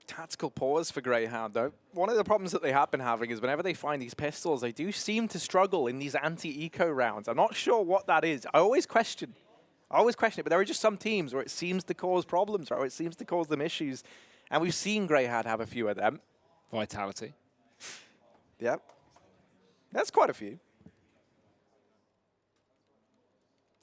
Tactical pause for Grayhound, though. One of the problems that they have been having is whenever they find these pistols, they do seem to struggle in these anti-eco rounds. I'm not sure what that is. I always question it, but there are just some teams where it seems to cause problems, or it seems to cause them issues. And we've seen Grayhound have a few of them. Vitality. Yep. That's quite a few.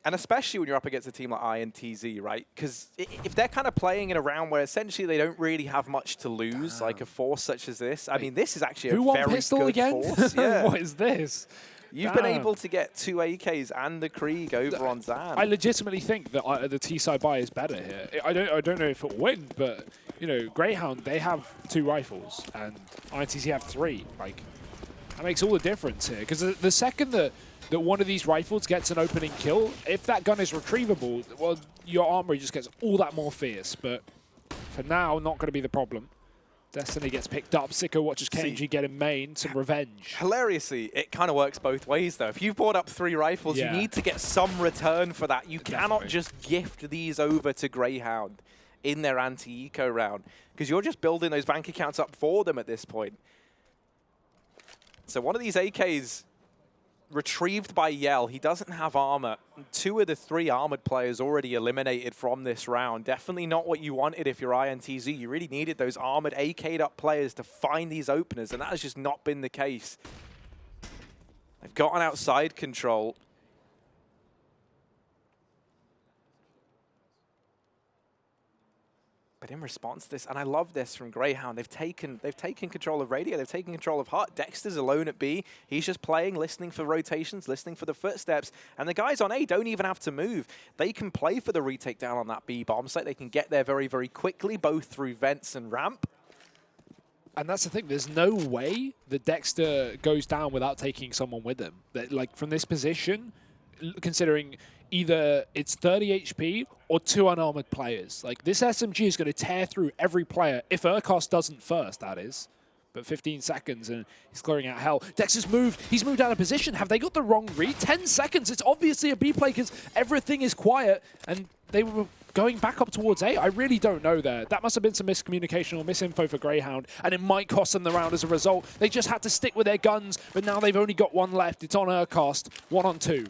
And especially when you're up against a team like INTZ, right? Because if they're kind of playing in a round where essentially they don't really have much to lose, like a force such as this, I mean, this is actually a very pistol good again? Force. Yeah. What is this? You've been able to get 2 AKs and the Krieg over on Zan. I legitimately think that the T-side buy is better here. I don't know if it'll win, but you know, Grayhound, they have 2 rifles and INTZ have 3. Like, that makes all the difference here. Because the second that one of these rifles gets an opening kill, if that gun is retrievable, well, your armory just gets all that more fierce. But for now, not going to be the problem. Destiny gets picked up. Sicko watches Kenji get in main, some revenge. Hilariously, it kind of works both ways, though. If you've bought up 3 rifles, you need to get some return for that. You cannot just gift these over to Grayhound in their anti-eco round, because you're just building those bank accounts up for them at this point. So one of these AKs retrieved by Yell. He doesn't have armor. 2 of the 3 armored players already eliminated from this round. Definitely not what you wanted if you're INTZ. You really needed those armored AK'd up players to find these openers, and that has just not been the case. They've gotten outside control. But in response to this, and I love this from Grayhound, they've taken control of radio, they've taken control of Hut. Dexter's alone at B. He's just playing, listening for rotations, listening for the footsteps. And the guys on A don't even have to move. They can play for the retake down on that B bomb site. They can get there very, very quickly, both through vents and ramp. And that's the thing. There's no way that Dexter goes down without taking someone with him. That, like, from this position, considering either it's 30 HP or 2 unarmored players. Like, this SMG is going to tear through every player, if Urkos doesn't first, that is. But 15 seconds and he's clearing out hell. Dexter's moved. He's moved out of position. Have they got the wrong read? 10 seconds. It's obviously a B play because everything is quiet and they were going back up towards A. I really don't know there. That must have been some miscommunication or misinfo for Grayhound, and it might cost them the round as a result. They just had to stick with their guns, but now they've only got 1 left. It's on Urkos, 1 on 2.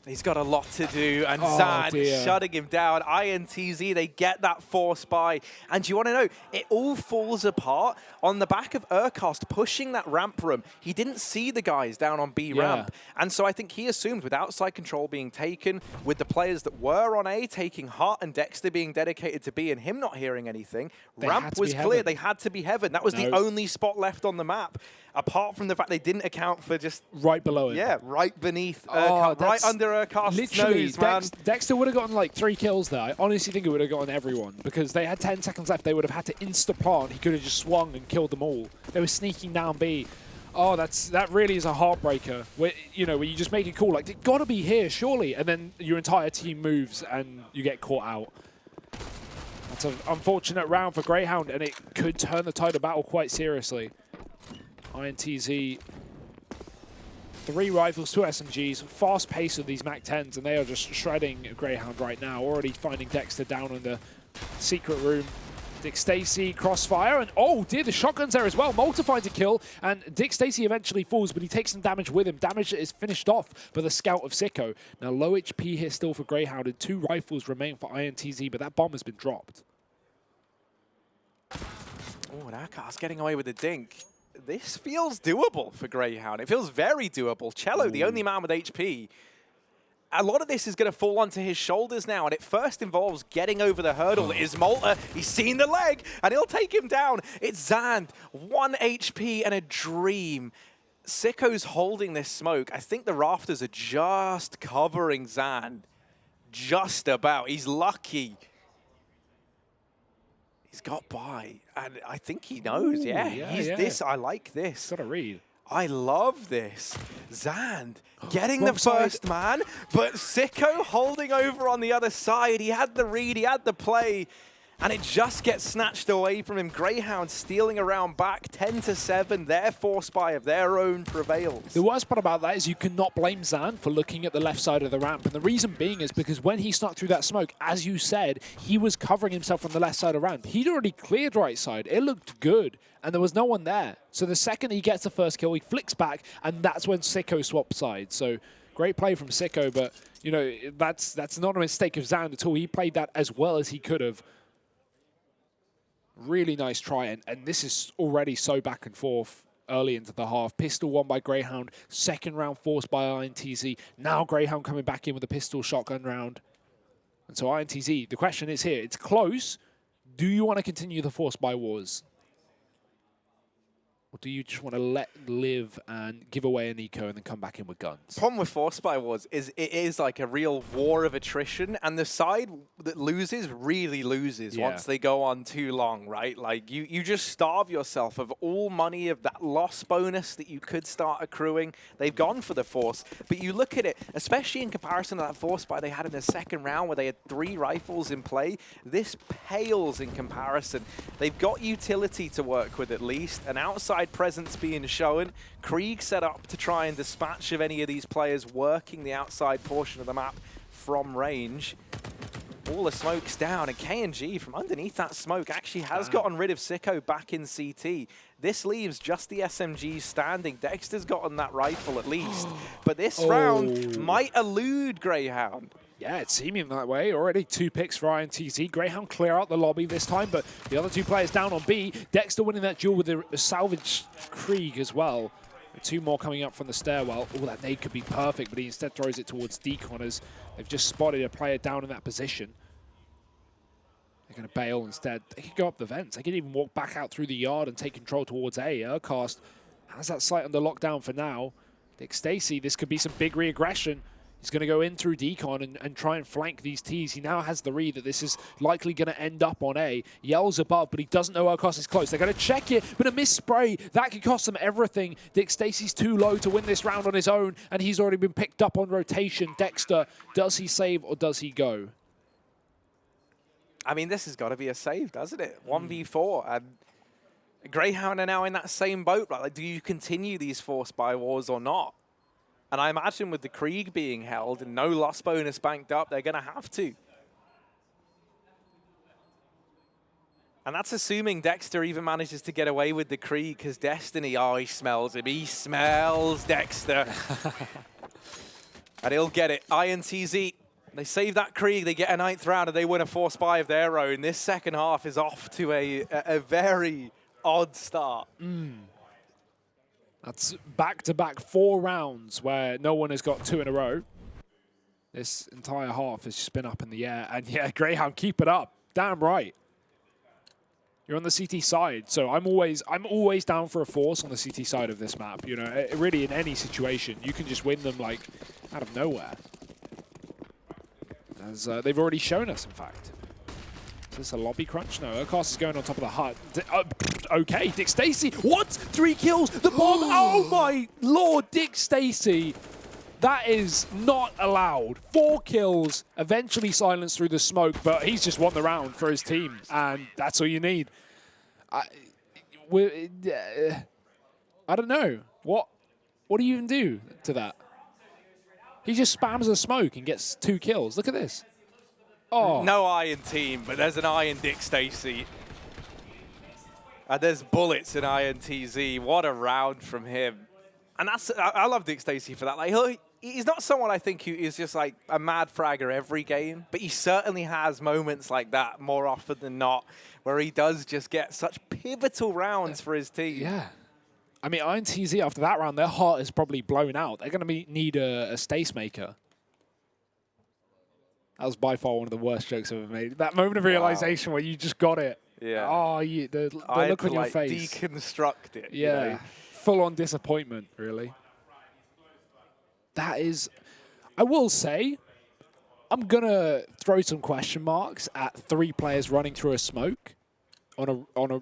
He's got a lot to do, and Zan shutting him down. INTZ, they get that force by. And do you want to know, it all falls apart on the back of Urkos pushing that ramp room. He didn't see the guys down on B ramp. And so I think he assumed with outside control being taken, with the players that were on A taking Hut and Dexter being dedicated to B and him not hearing anything, ramp was clear. They had to be heaven. That was the only spot left on the map. Apart from the fact they didn't account for just... right below it. Yeah, right beneath Urkos, right under Urkos' nose, man. Dexter would have gotten like 3 kills there. I honestly think it would have gotten everyone because they had 10 seconds left. They would have had to insta-plant. He could have just swung and killed them all. They were sneaking down B. Oh, that really is a heartbreaker. Where, you know, where you just make it cool. Like, they've got to be here, surely. And then your entire team moves and you get caught out. That's an unfortunate round for Grayhound, and it could turn the tide of battle quite seriously. INTZ, 3 rifles, 2 SMGs, fast pace of these MAC-10s, and they are just shredding Grayhound right now, already finding Dexter down in the secret room. Dick Stacy, crossfire, and oh dear, the shotgun's there as well. Multi finds a kill, and Dick Stacy eventually falls, but he takes some damage with him. Damage that is finished off for the scout of Sicko. Now low HP here still for Grayhound, and 2 rifles remain for INTZ, but that bomb has been dropped. Oh, and Urkos getting away with the dink. This feels doable for Grayhound. It feels very doable. Cello, the only man with HP. A lot of this is going to fall onto his shoulders now, and it first involves getting over the hurdle. It is Malta. He's seen the leg, and he'll take him down. It's Zan, 1 HP and a dream. Sicko's holding this smoke. I think the rafters are just covering Zan. Just about. He's lucky. He's got by, and I think he knows. This, I like this. Got a read. I love this. Zand getting the Wrong side. first man, but Sicko holding over on the other side. He had the read, he had the play, and it just gets snatched away from him. Grayhound stealing around back, 10-7. Their force buy of their own prevails. The worst part about that is you cannot blame Zan for looking at the left side of the ramp. And the reason being is because when he snuck through that smoke, as you said, he was covering himself from the left side of the ramp. He'd already cleared right side. It looked good, and there was no one there. So the second he gets the first kill, he flicks back, and that's when Sicko swaps sides. So great play from Sicko, but you know that's not a mistake of Zan at all. He played that as well as he could have. Really nice try, and this is already so back and forth early into the half. Pistol won by Grayhound, second round forced by INTZ. Now Grayhound coming back in with a pistol shotgun round. And so INTZ, the question is here, it's close. Do you want to continue the force buy wars? Or do you just want to let live and give away an eco and then come back in with guns? Problem with Force Buy Wars is it is like a real war of attrition, and the side that loses really loses once they go on too long, right? Like you just starve yourself of all money of that loss bonus that you could start accruing. They've gone for the Force, but you look at it, especially in comparison to that Force Buy they had in the second round where they had 3 rifles in play, this pales in comparison. They've got utility to work with at least, an outside presence being shown. Krieg set up to try and dispatch of any of these players working the outside portion of the map from range. All the smoke's down, and KNG from underneath that smoke actually has gotten rid of Sicko back in CT. This leaves just the SMGs standing. Dexter's gotten that rifle at least, but this round might elude Grayhound. Yeah, it's seeming that way. Already 2 picks for INTZ. Grayhound clear out the lobby this time, but the other 2 players down on B. Dexter winning that duel with the salvage Krieg as well. 2 more coming up from the stairwell. Oh, that nade could be perfect, but he instead throws it towards Decon as they've just spotted a player down in that position. They're going to bail instead. They could go up the vents. They could even walk back out through the yard and take control towards A. Urcast has that site under lockdown for now. Dick Stacy, this could be some big re-aggression. He's going to go in through Decon and try and flank these Ts. He now has the read that this is likely going to end up on A. Yells above, but he doesn't know Urcast is close. They're going to check it, but a missed spray. That could cost them everything. Dick Stacy's too low to win this round on his own, and he's already been picked up on rotation. Dexter, does he save or does he go? I mean, this has got to be a save, doesn't it? 1v4, and Grayhound are now in that same boat. Right? Like, do you continue these force buy wars or not? And I imagine with the Krieg being held and no loss bonus banked up, they're going to have to. And that's assuming Dexter even manages to get away with the Krieg, because Destiny, oh, he smells him. He smells Dexter. And he'll get it. INTZ, they save that Krieg, they get a 9th round, and they win a force buy of their own. This second half is off to a very odd start. That's back-to-back 4 rounds where no one has got 2 in a row. This entire half has just been up in the air. And yeah, Grayhound, keep it up. Damn right. You're on the CT side, so I'm always down for a force on the CT side of this map. You know, really in any situation, you can just win them like out of nowhere. As they've already shown us, in fact. Is this a lobby crunch? No, Urcast is going on top of the hut. Okay, Dick Stacy. What? 3 kills. The bomb. Oh my lord, Dick Stacy. That is not allowed. 4 kills, eventually silenced through the smoke, but he's just won the round for his team, and that's all you need. I don't know. What do you even do to that? He just spams the smoke and gets 2 kills. Look at this. Oh. No eye in team, but there's an eye in Dick Stacy. And there's bullets in INTZ. What a round from him. And I love Dick Stacy for that. Like, he's not someone I think who is just like a mad fragger every game, but he certainly has moments like that more often than not, where he does just get such pivotal rounds for his team. Yeah. I mean, INTZ after that round, their heart is probably blown out. They're going to need a Stace Maker. That was by far one of the worst jokes I've ever made. That moment of realization where you just got it. Yeah. Oh, the look on your face. Deconstruct it. Yeah. You know? Full-on disappointment, really. That is... I will say, I'm going to throw some question marks at 3 players running through a smoke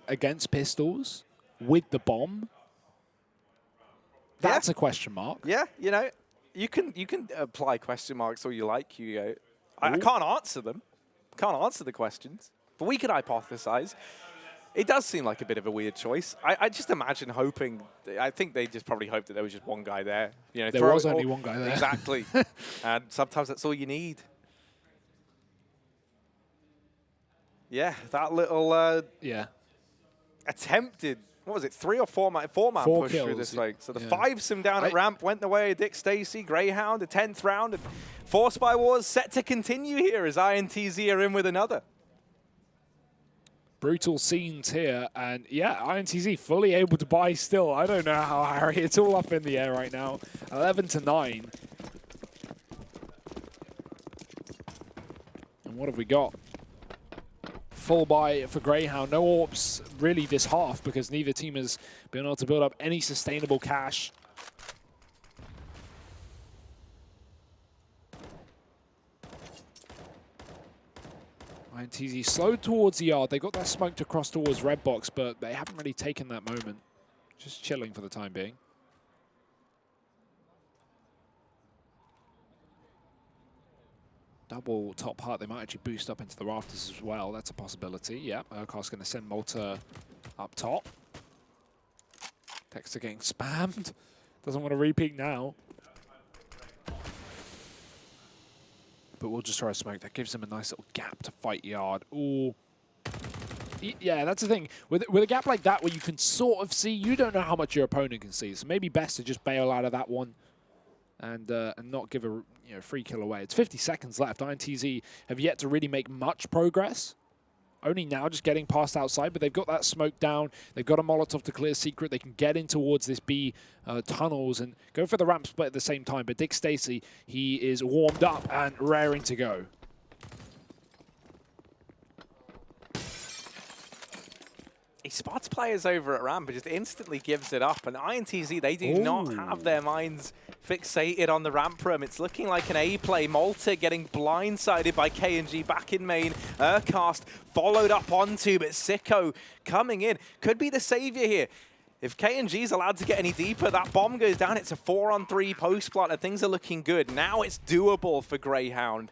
against pistols with the bomb. That's a question mark. Yeah, you know, you can apply question marks all you like, Hugo. I can't answer them. Can't answer the questions. But we could hypothesize. It does seem like a bit of a weird choice. I just imagine hoping. I think they just probably hoped that there was just one guy there. You know, there was only one guy there. Exactly. And sometimes that's all you need. Yeah, that little attempted, what was it, 3 or 4 man push kills, through this like. So the 5-sim down at ramp went the way of Dick Stacy, Grayhound, the 10th round, and Force by Wars set to continue here as INTZ are in with another. Brutal scenes here, and yeah, INTZ fully able to buy still. I don't know how, Harry. It's all up in the air right now. 11-9. And what have we got? Full buy for Grayhound. No AWPs really this half because neither team has been able to build up any sustainable cash. INTZ slowed towards the yard. They got that smoked across towards red box, but they haven't really taken that moment. Just chilling for the time being. Double top part. They might actually boost up into the rafters as well. That's a possibility. Yeah, Urquhart's going to send Malta up top. Dexter getting spammed. Doesn't want to repeat now. But we'll just try a smoke. That gives them a nice little gap to fight yard. Ooh. Yeah, that's the thing. With a gap like that where you can sort of see, you don't know how much your opponent can see. So maybe best to just bail out of that one and not give a free kill away. It's 50 seconds left. INTZ have yet to really make much progress. Only now just getting past outside, but they've got that smoke down. They've got a Molotov to clear secret. They can get in towards this B tunnels and go for the ramp split at the same time. But Dick Stacy, he is warmed up and raring to go. He spots players over at ramp and just instantly gives it up. And INTZ, they do not have their minds fixated on the ramp room. It's looking like an A play. Malta getting blindsided by KNG back in main. Urquhart followed up onto, but Sicko coming in. Could be the savior here. If KNG is allowed to get any deeper, that bomb goes down. It's a 4-on-3 post plant and things are looking good. Now it's doable for Grayhound.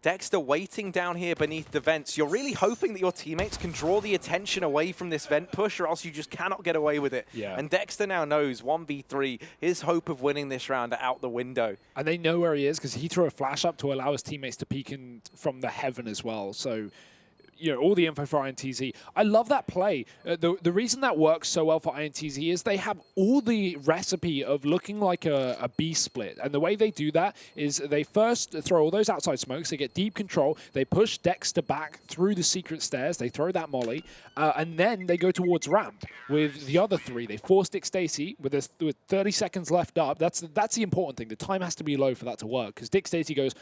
Dexter waiting down here beneath the vents. You're really hoping that your teammates can draw the attention away from this vent push or else you just cannot get away with it. Yeah. And Dexter now knows 1v3, his hope of winning this round are out the window. And they know where he is because he threw a flash up to allow his teammates to peek in from the heaven as well. So, all the info for INTZ. I love that play. The reason that works so well for INTZ is they have all the recipe of looking like a B split. And the way they do that is they first throw all those outside smokes. They get deep control. They push Dexter back through the secret stairs. They throw that molly. And then they go towards ramp with the other 3. They force Dick Stacy with 30 seconds left up. That's the important thing. The time has to be low for that to work because Dick Stacy goes,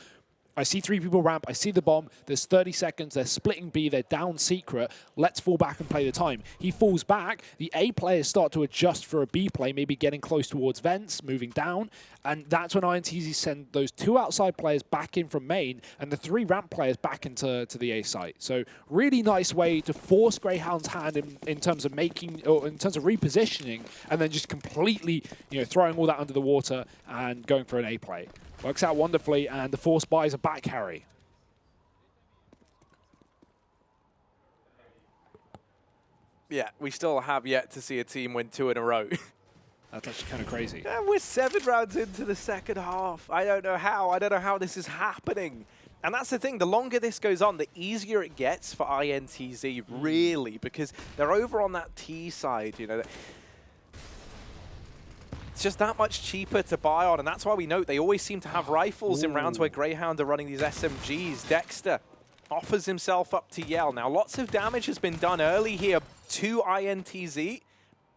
I see 3 people ramp, I see the bomb, there's 30 seconds, they're splitting B, they're down secret, let's fall back and play the time. He falls back, the A players start to adjust for a B play, maybe getting close towards vents, moving down, and that's when INTZ send those 2 outside players back in from main, and the 3 ramp players back into the A site. So really nice way to force Grayhound's hand in terms of making, or in terms of repositioning, and then just completely, throwing all that under the water and going for an A play. Works out wonderfully, and the force buys a back carry. Yeah, we still have yet to see a team win 2 in a row. That's actually kind of crazy. And we're 7 rounds into the second half. I don't know how. I don't know how this is happening. And that's the thing. The longer this goes on, the easier it gets for INTZ, really, because they're over on that T side, It's just that much cheaper to buy on, and that's why we note they always seem to have rifles in rounds where Grayhound are running these SMGs. Dexter offers himself up to Yell. Now, lots of damage has been done early here to INTZ,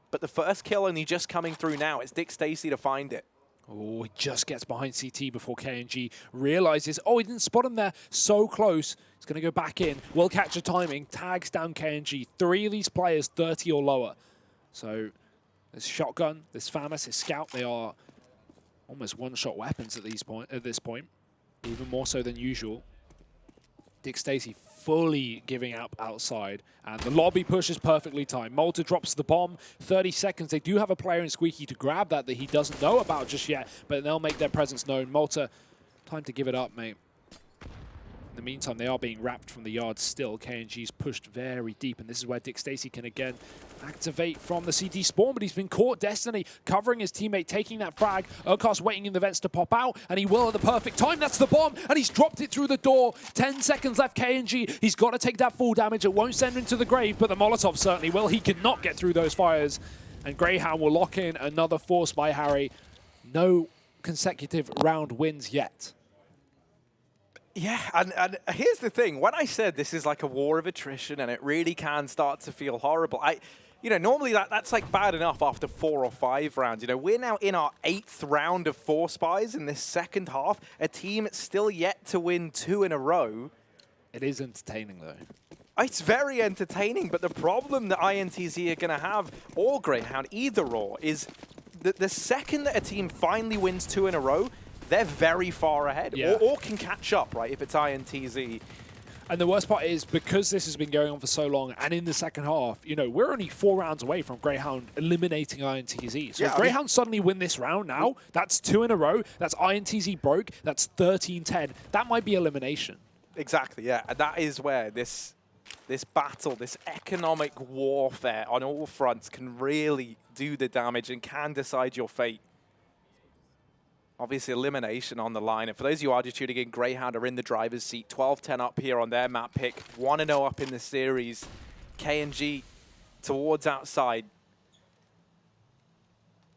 but the first kill only just coming through now. It's Dick Stacy to find it. Oh, he just gets behind CT before KNG realizes, he didn't spot him there. So close. He's going to go back in. Will catch the timing. Tags down KNG. 3 of these players 30 or lower. So there's Shotgun, there's FAMAS, there's Scout. They are almost one-shot weapons at this point, even more so than usual. Dick Stacy fully giving up outside. And the lobby push is perfectly timed. Malta drops the bomb, 30 seconds. They do have a player in Squeaky to grab that he doesn't know about just yet, but they'll make their presence known. Malta, time to give it up, mate. In the meantime, they are being wrapped from the yard still. KNG's pushed very deep, and this is where Dick Stacey can again activate from the CT spawn, but he's been caught. Destiny covering his teammate, taking that frag. Urkast waiting in the vents to pop out, and he will at the perfect time. That's the bomb, and he's dropped it through the door. 10 seconds left, KNG. He's got to take that full damage. It won't send him to the grave, but the Molotov certainly will. He cannot get through those fires, and Grayhound will lock in another force by Harry. No consecutive round wins yet. Yeah, and here's the thing. When I said this is like a war of attrition and it really can start to feel horrible, normally that's like bad enough after 4 or 5 rounds. We're now in our 8th round of force buys in this second half. A team still yet to win 2 in a row. It is entertaining, though. It's very entertaining, but the problem that INTZ are going to have, or Grayhound, either or, is that the second that a team finally wins 2 in a row, they're very far ahead, yeah. or can catch up, right, if it's INTZ. And the worst part is, because this has been going on for so long, and in the second half, we're only 4 rounds away from Grayhound eliminating INTZ. So if Grayhound suddenly win this round now, that's 2 in a row, that's INTZ broke, that's 13-10. That might be elimination. Exactly, yeah. And that is where this battle, this economic warfare on all fronts can really do the damage and can decide your fate. Obviously, elimination on the line. And for those of you who are just tuning in, Grayhound are in the driver's seat. 12-10 up here on their map pick. 1-0 up in the series. KNG towards outside.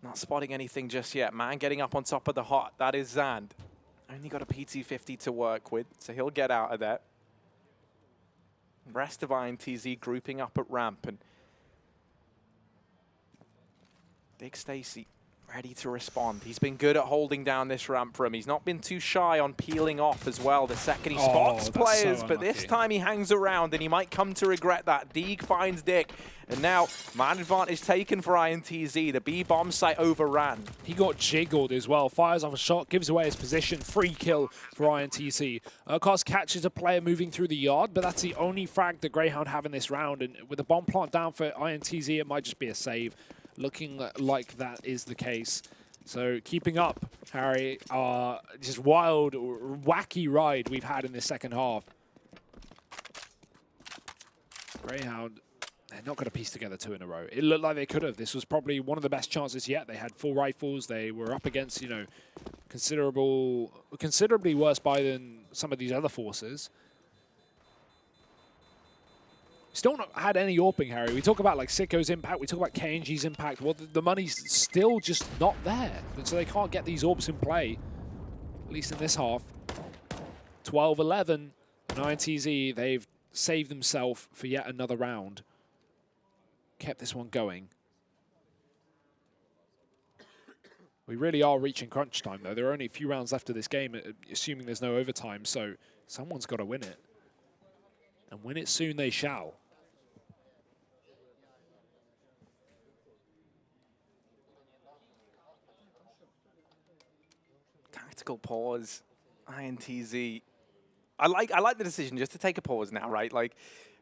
Not spotting anything just yet. Man getting up on top of the hot. That is Zand. Only got a PT-50 to work with, so he'll get out of there. Rest of INTZ grouping up at ramp. And Big Stacey ready to respond. He's been good at holding down this ramp for him. He's not been too shy on peeling off as well the second he spots players, but this time he hangs around and he might come to regret that. Deeg finds Dick, and now man advantage taken for INTZ. The B bomb site overran. He got jiggled as well. Fires off a shot, gives away his position. Free kill for INTZ. Urkast catches a player moving through the yard, but that's the only frag that Grayhound have in this round, and with the bomb plant down for INTZ, it might just be a save. Looking like that is the case. So keeping up, Harry, just wild, wacky ride we've had in this second half. Grayhound, they're not going to piece together 2 in a row. It looked like they could have. This was probably one of the best chances yet. They had full rifles. They were up against, considerably worse buy than some of these other forces. Still not had any AWPing, Harry. We talk about like Sicko's impact, we talk about KNG's impact. Well, the money's still just not there. So they can't get these AWPs in play, at least in this half. 12-11, and INTZ, they've saved themselves for yet another round. Kept this one going. We really are reaching crunch time, though. There are only a few rounds left of this game, assuming there's no overtime, so someone's got to win it. And win it soon they shall. Tactical pause, INTZ. I like the decision just to take a pause now, right? Like,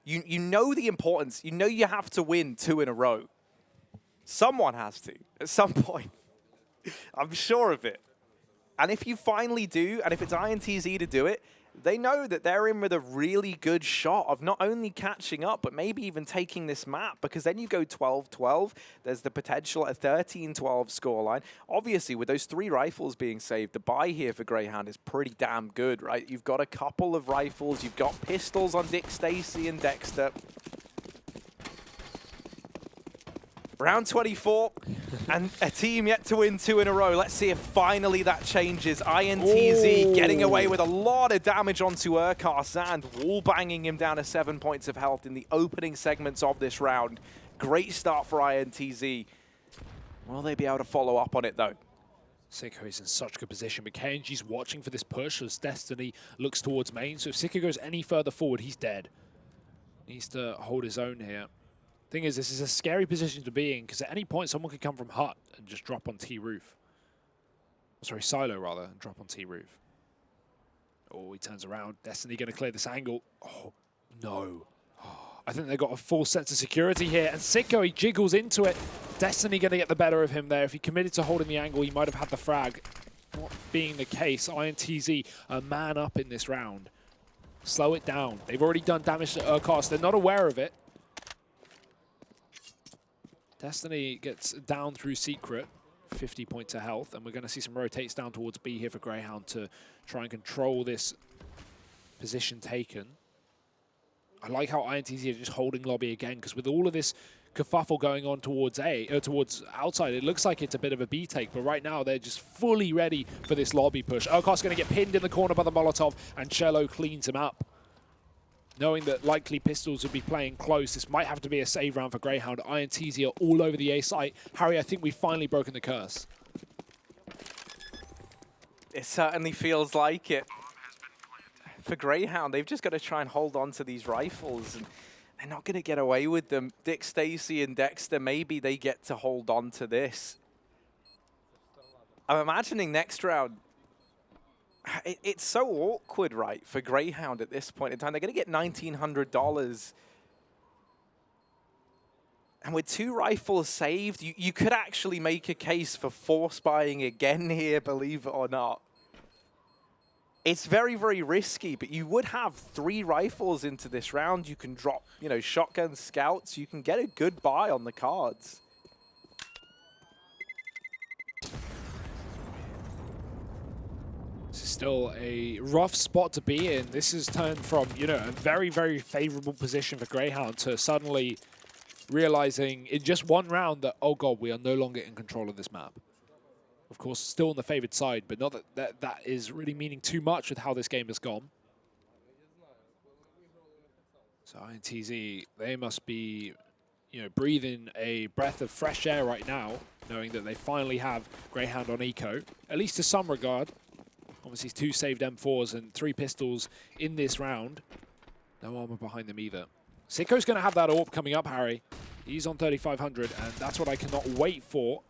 you know the importance. You know you have to win 2 in a row. Someone has to at some point. I'm sure of it. And if you finally do, and if it's INTZ to do it, they know that they're in with a really good shot of not only catching up, but maybe even taking this map, because then you go 12-12. There's the potential at 13-12 scoreline. Obviously, with those 3 rifles being saved, the buy here for Grayhound is pretty damn good, right? You've got a couple of rifles. You've got pistols on Dick Stacey and Dexter. Round 24, and a team yet to win 2 in a row. Let's see if finally that changes. INTZ getting away with a lot of damage onto Urkast, and wall banging him down to 7 points of health in the opening segments of this round. Great start for INTZ. Will they be able to follow up on it, though? Sicko is in such good position, but KNG's watching for this push as Destiny looks towards main. So if Sicko goes any further forward, he's dead. Needs to hold his own here. Thing is, this is a scary position to be in, because at any point someone could come from hut and just drop on T-roof. Sorry, silo rather, and drop on T-roof. Oh, he turns around. Destiny going to clear this angle. Oh, No. I think they got a full sense of security here, and Sicko, he jiggles into it. Destiny going to get the better of him there. If he committed to holding the angle, he might have had the frag. Not being the case, INTZ a man up in this round. Slow it down. They've already done damage to Urkos. They're not aware of it. Destiny gets down through Secret, 50 points of health, and we're going to see some rotates down towards B here for Grayhound to try and control this position taken. I like how INTZ are just holding lobby again, because with all of this kerfuffle going on towards towards outside, it looks like it's a bit of a B take, but right now they're just fully ready for this lobby push. Urkos going to get pinned in the corner by the Molotov, and Cello cleans him up. Knowing that likely Pistols would be playing close, this might have to be a save round for Grayhound. INTZ are all over the A site. Harry, I think we've finally broken the curse. It certainly feels like it. For Grayhound, they've just got to try and hold on to these rifles, and they're not going to get away with them. Dick Stacy and Dexter, maybe they get to hold on to this. I'm imagining next round, it's so awkward, right, for Grayhound at this point in time. They're going to get $1,900. And with 2 rifles saved, you could actually make a case for force buying again here, believe it or not. It's very, very risky, but you would have 3 rifles into this round. You can drop, you know, shotgun scouts. You can get a good buy on the cards. This is still a rough spot to be in. This has turned from, you know, a very, very favorable position for Grayhound to suddenly realizing in just one round that, oh god, we are no longer in control of this map. Of course, still on the favored side, but not that is really meaning too much with how this game has gone. So INTZ, they must be, you know, breathing a breath of fresh air right now, knowing that they finally have Grayhound on eco, at least to some regard. Obviously, 2 saved M4s and 3 pistols in this round. No armor behind them either. Sicko's going to have that AWP coming up, Harry. He's on 3,500, and that's what I cannot wait for.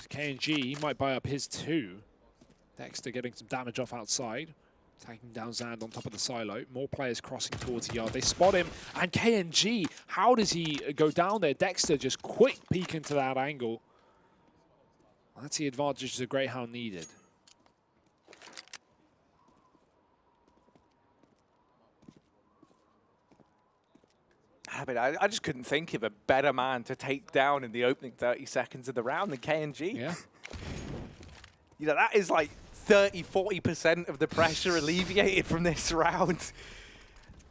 KNG, he might buy up his 2. Dexter getting some damage off outside. Taking down Zand on top of the silo. More players crossing towards the yard. They spot him. And KNG, how does he go down there? Dexter just quick peek into that angle. That's the advantage the Grayhound needed. I mean, I just couldn't think of a better man to take down in the opening 30 seconds of the round than KNG. Yeah. You know, that is like 30–40% of the pressure alleviated from this round.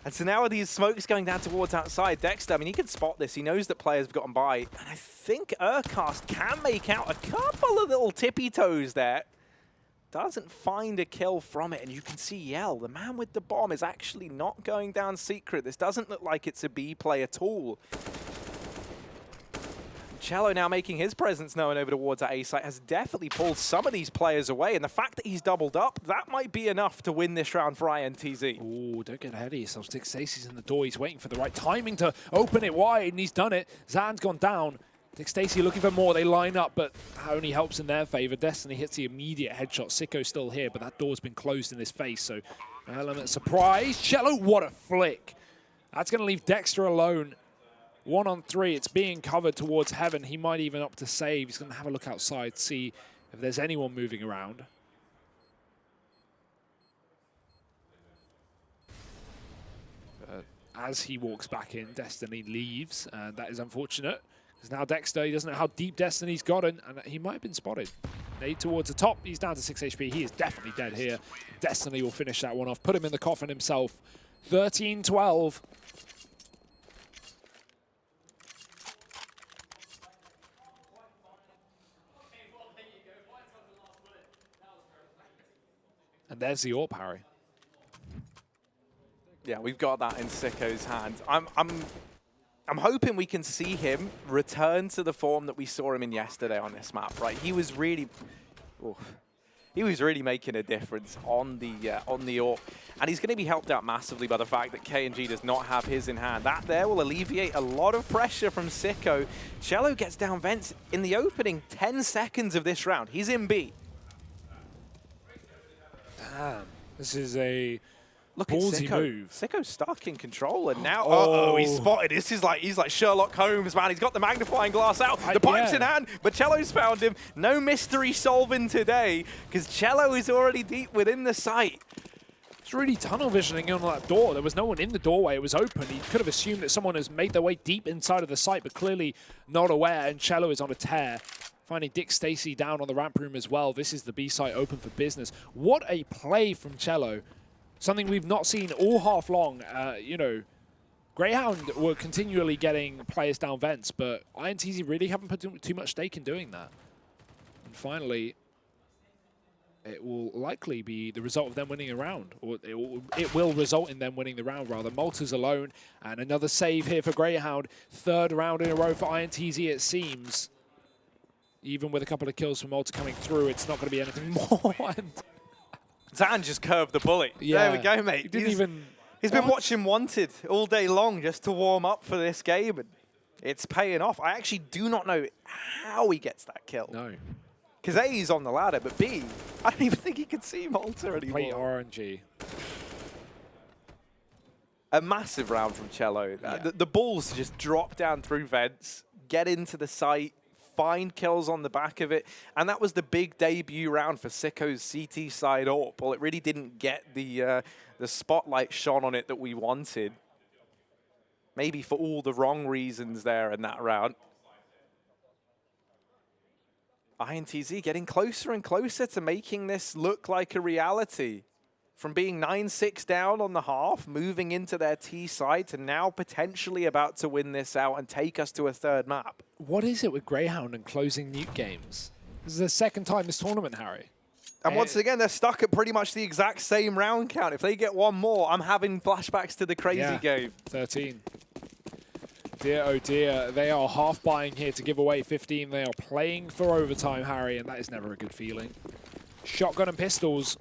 And so now with these smokes going down towards outside, Dexter, I mean, he can spot this. He knows that players have gotten by. And I think Urkos can make out a couple of little tippy toes there. Doesn't find a kill from it, and you can see Yell, the man with the bomb, is actually not going down Secret. This doesn't look like it's a B play at all. Cello now making his presence known over towards that A site has definitely pulled some of these players away, and the fact that he's doubled up, that might be enough to win this round for INTZ. Ooh, don't get ahead of yourself. Dick Stacy's in the door. He's waiting for the right timing to open it wide, and he's done it. Zan's gone down. Dick Stacy looking for more. They line up, but that only helps in their favor. Destiny hits the immediate headshot. Sicko's still here, but that door's been closed in his face, so an element of surprise. Cello, what a flick. That's going to leave Dexter alone. 1 on 3. It's being covered towards heaven. He might even opt to save. He's going to have a look outside, see if there's anyone moving around. As he walks back in, Destiny leaves, and that is unfortunate. Because now Dexter, he doesn't know how deep Destiny's gotten, and he might have been spotted. Nade towards the top. He's down to 6 HP. He is definitely dead here. Destiny will finish that one off. Put him in the coffin himself. 13-12. And there's the AWP, Harry. Yeah, we've got that in Sicko's hands. I'm hoping we can see him return to the form that we saw him in yesterday on this map, right? He was really making a difference on the AWP, and he's going to be helped out massively by the fact that KNG does not have his in hand. That there will alleviate a lot of pressure from Sicko. Cello gets down vents in the opening 10 seconds of this round. He's in B. Damn, this is a Look Ballsy at Sicko. move. Sicko's stuck in control, and now he's Oh. spotted. He's like Sherlock Holmes, man. He's got the magnifying glass out, the pipe's in hand, but Cello's found him. No mystery solving today, because Cello is already deep within the site. It's really tunnel visioning on that door. There was no one in the doorway. It was open. He could have assumed that someone has made their way deep inside of the site, but clearly not aware, and Cello is on a tear. Finding Dick Stacy down on the ramp room as well. This is the B site open for business. What a play from Cello. Something we've not seen all half long. You know, Grayhound were continually getting players down vents, but INTZ really haven't put too much stake in doing that. And finally, it will likely be the result of them winning a round, or it will result in them winning the round, rather. Malta's alone, and another save here for Grayhound. Third round in a row for INTZ, it seems. Even with a couple of kills from Malta coming through, it's not going to be anything more. Zan just curved the bullet. Yeah. There we go, mate. He didn't even... He's been watching Wanted all day long just to warm up for this game, and it's paying off. I actually do not know how he gets that kill. No. Because A, he's on the ladder, but B, I don't even think he can see Malta anymore. Play RNG. A massive round from Cello. Yeah. The balls just drop down through vents, get into the site, find kills on the back of it, and that was the big debut round for Sicko's CT side AWP. Well, it really didn't get the spotlight shone on it that we wanted. Maybe for all the wrong reasons there in that round. INTZ getting closer and closer to making this look like a reality. From being 9-6 down on the half, moving into their T side, to now potentially about to win this out and take us to a third map. What is it with Grayhound and closing Nuke games? This is the second time this tournament, Harry. And once again, they're stuck at pretty much the exact same round count. If they get one more, I'm having flashbacks to the crazy game. 13. Dear, oh dear, they are half buying here to give away 15. They are playing for overtime, Harry, and that is never a good feeling. Shotgun and pistols.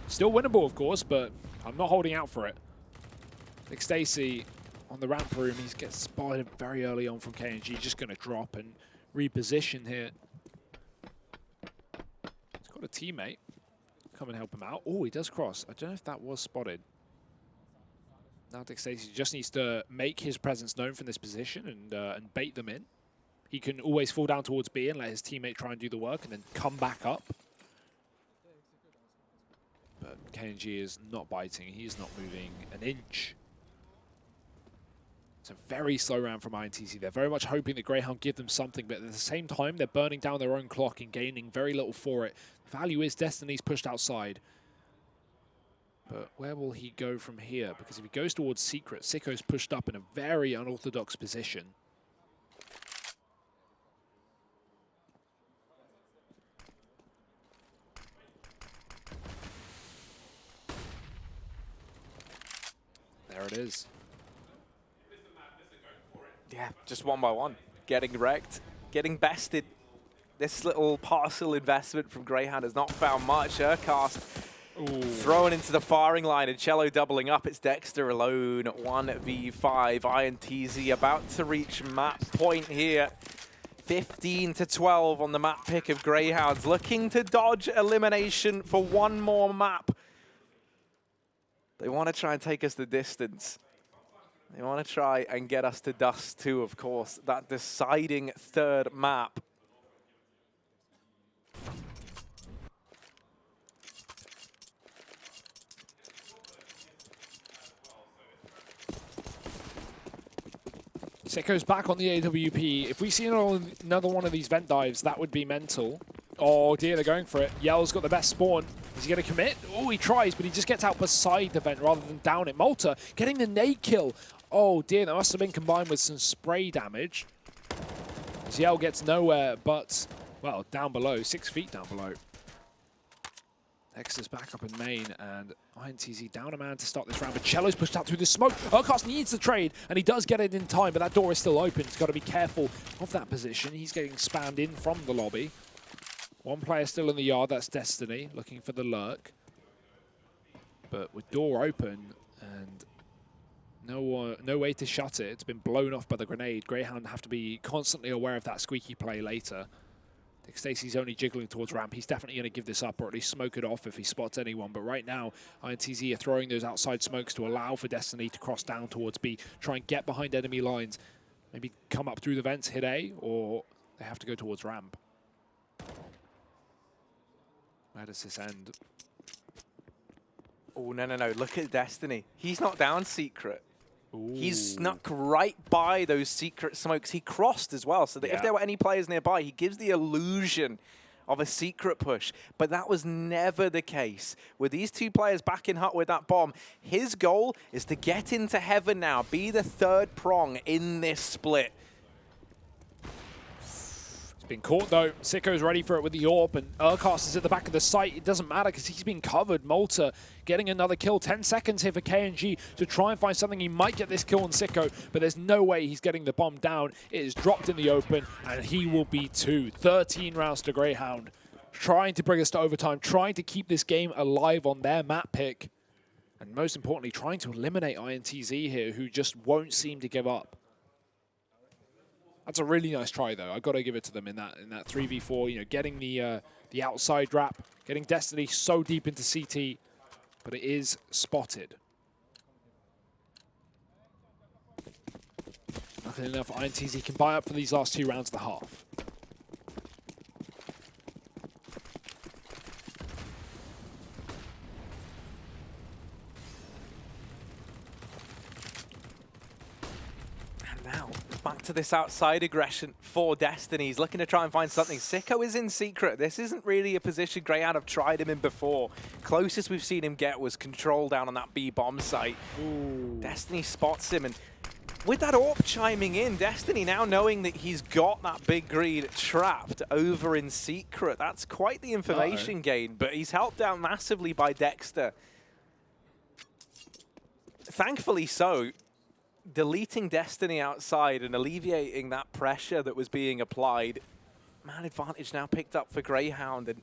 Still winnable, of course, but I'm not holding out for it. Nick Stacy on the ramp room. He gets spotted very early on from KNG. Just going to drop and reposition here. He's got a teammate. Come and help him out. Oh, he does cross. I don't know if that was spotted. Now Dick Stacy just needs to make his presence known from this position and bait them in. He can always fall down towards B and let his teammate try and do the work and then come back up. But KNG is not biting. He is not moving an inch. It's a very slow round from INTZ. They're very much hoping that Grayhound give them something, but at the same time, they're burning down their own clock and gaining very little for it. The value is Destiny's pushed outside. But where will he go from here? Because if he goes towards Secret, Sicko's pushed up in a very unorthodox position. There it is. Yeah, just one by one. Getting wrecked, getting bested. This little parcel investment from Grayhound has not found much. Urcast thrown into the firing line and Cello doubling up. It's Dexter alone, 1v5. INTZ about to reach map point here. 15-12 on the map pick of Greyhounds. Looking to dodge elimination for one more map. They want to try and take us the distance. They want to try and get us to Dust 2, of course. That deciding third map. Sicko's back on the AWP. If we see another one of these vent dives, that would be mental. Oh dear, they're going for it. Yell's got the best spawn. Is he going to commit? Oh, he tries, but he just gets out beside the vent rather than down it. Malta getting the nade kill. Oh dear, that must have been combined with some spray damage. Yell gets nowhere, but, well, down below, 6 feet down below. X is back up in main, and INTZ down a man to start this round, but Cello's pushed out through the smoke. Urcast needs the trade, and he does get it in time, but that door is still open. He's got to be careful of that position. He's getting spammed in from the lobby. One player still in the yard, that's Destiny, looking for the lurk. But with door open, and no way to shut it. It's been blown off by the grenade. Grayhound have to be constantly aware of that squeaky play later. Stacey's only jiggling towards ramp. He's definitely going to give this up or at least smoke it off if he spots anyone. But right now, INTZ are throwing those outside smokes to allow for Destiny to cross down towards B, try and get behind enemy lines, maybe come up through the vents, hit A, or they have to go towards ramp. Where does this end? Oh, no, no, no. Look at Destiny. He's not down Secret. Ooh. He's snuck right by those Secret smokes. He crossed as well, so that if there were any players nearby, he gives the illusion of a Secret push. But that was never the case. With these two players back in hut with that bomb, his goal is to get into heaven now, be the third prong in this split. Been caught though. Sicko's ready for it with the AWP, and Urcast is at the back of the site. It doesn't matter because he's been covered. Malta getting another kill. 10 seconds here for KNG to try and find something. He might get this kill on Sicko, but there's no way he's getting the bomb down. It is dropped in the open, and he will be 2. 13 rounds to Grayhound. Trying to bring us to overtime, trying to keep this game alive on their map pick, and most importantly, trying to eliminate INTZ here, who just won't seem to give up. That's a really nice try, though. I've got to give it to them in that 3v4. You know, getting the outside wrap, getting Destiny so deep into CT, but it is spotted. Nothing enough. INTZ can buy up for these last 2 rounds of the half. Back to this outside aggression for Destiny. He's looking to try and find something. Sicko is in Secret. This isn't really a position Grayhound have tried him in before. Closest we've seen him get was control down on that B bomb site. Ooh. Destiny spots him, and with that AWP chiming in, Destiny now knowing that he's got that big greed trapped over in Secret. That's quite the information gain, but he's helped out massively by Dexter. Thankfully so. Deleting Destiny outside and alleviating that pressure that was being applied. Man advantage now picked up for Grayhound, and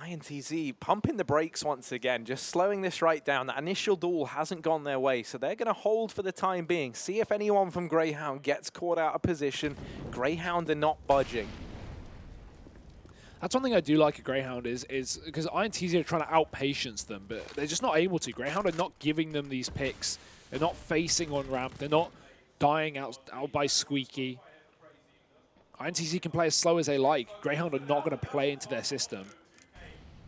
INTZ pumping the brakes once again, just slowing this right down. That initial duel hasn't gone their way, so they're going to hold for the time being. See if anyone from Grayhound gets caught out of position. Grayhound are not budging. That's one thing I do like at Grayhound is because INTZ are trying to outpatience them, but they're just not able to. Grayhound are not giving them these picks. They're not facing on ramp. They're not dying out by Squeaky. INTZ can play as slow as they like. Grayhound are not going to play into their system.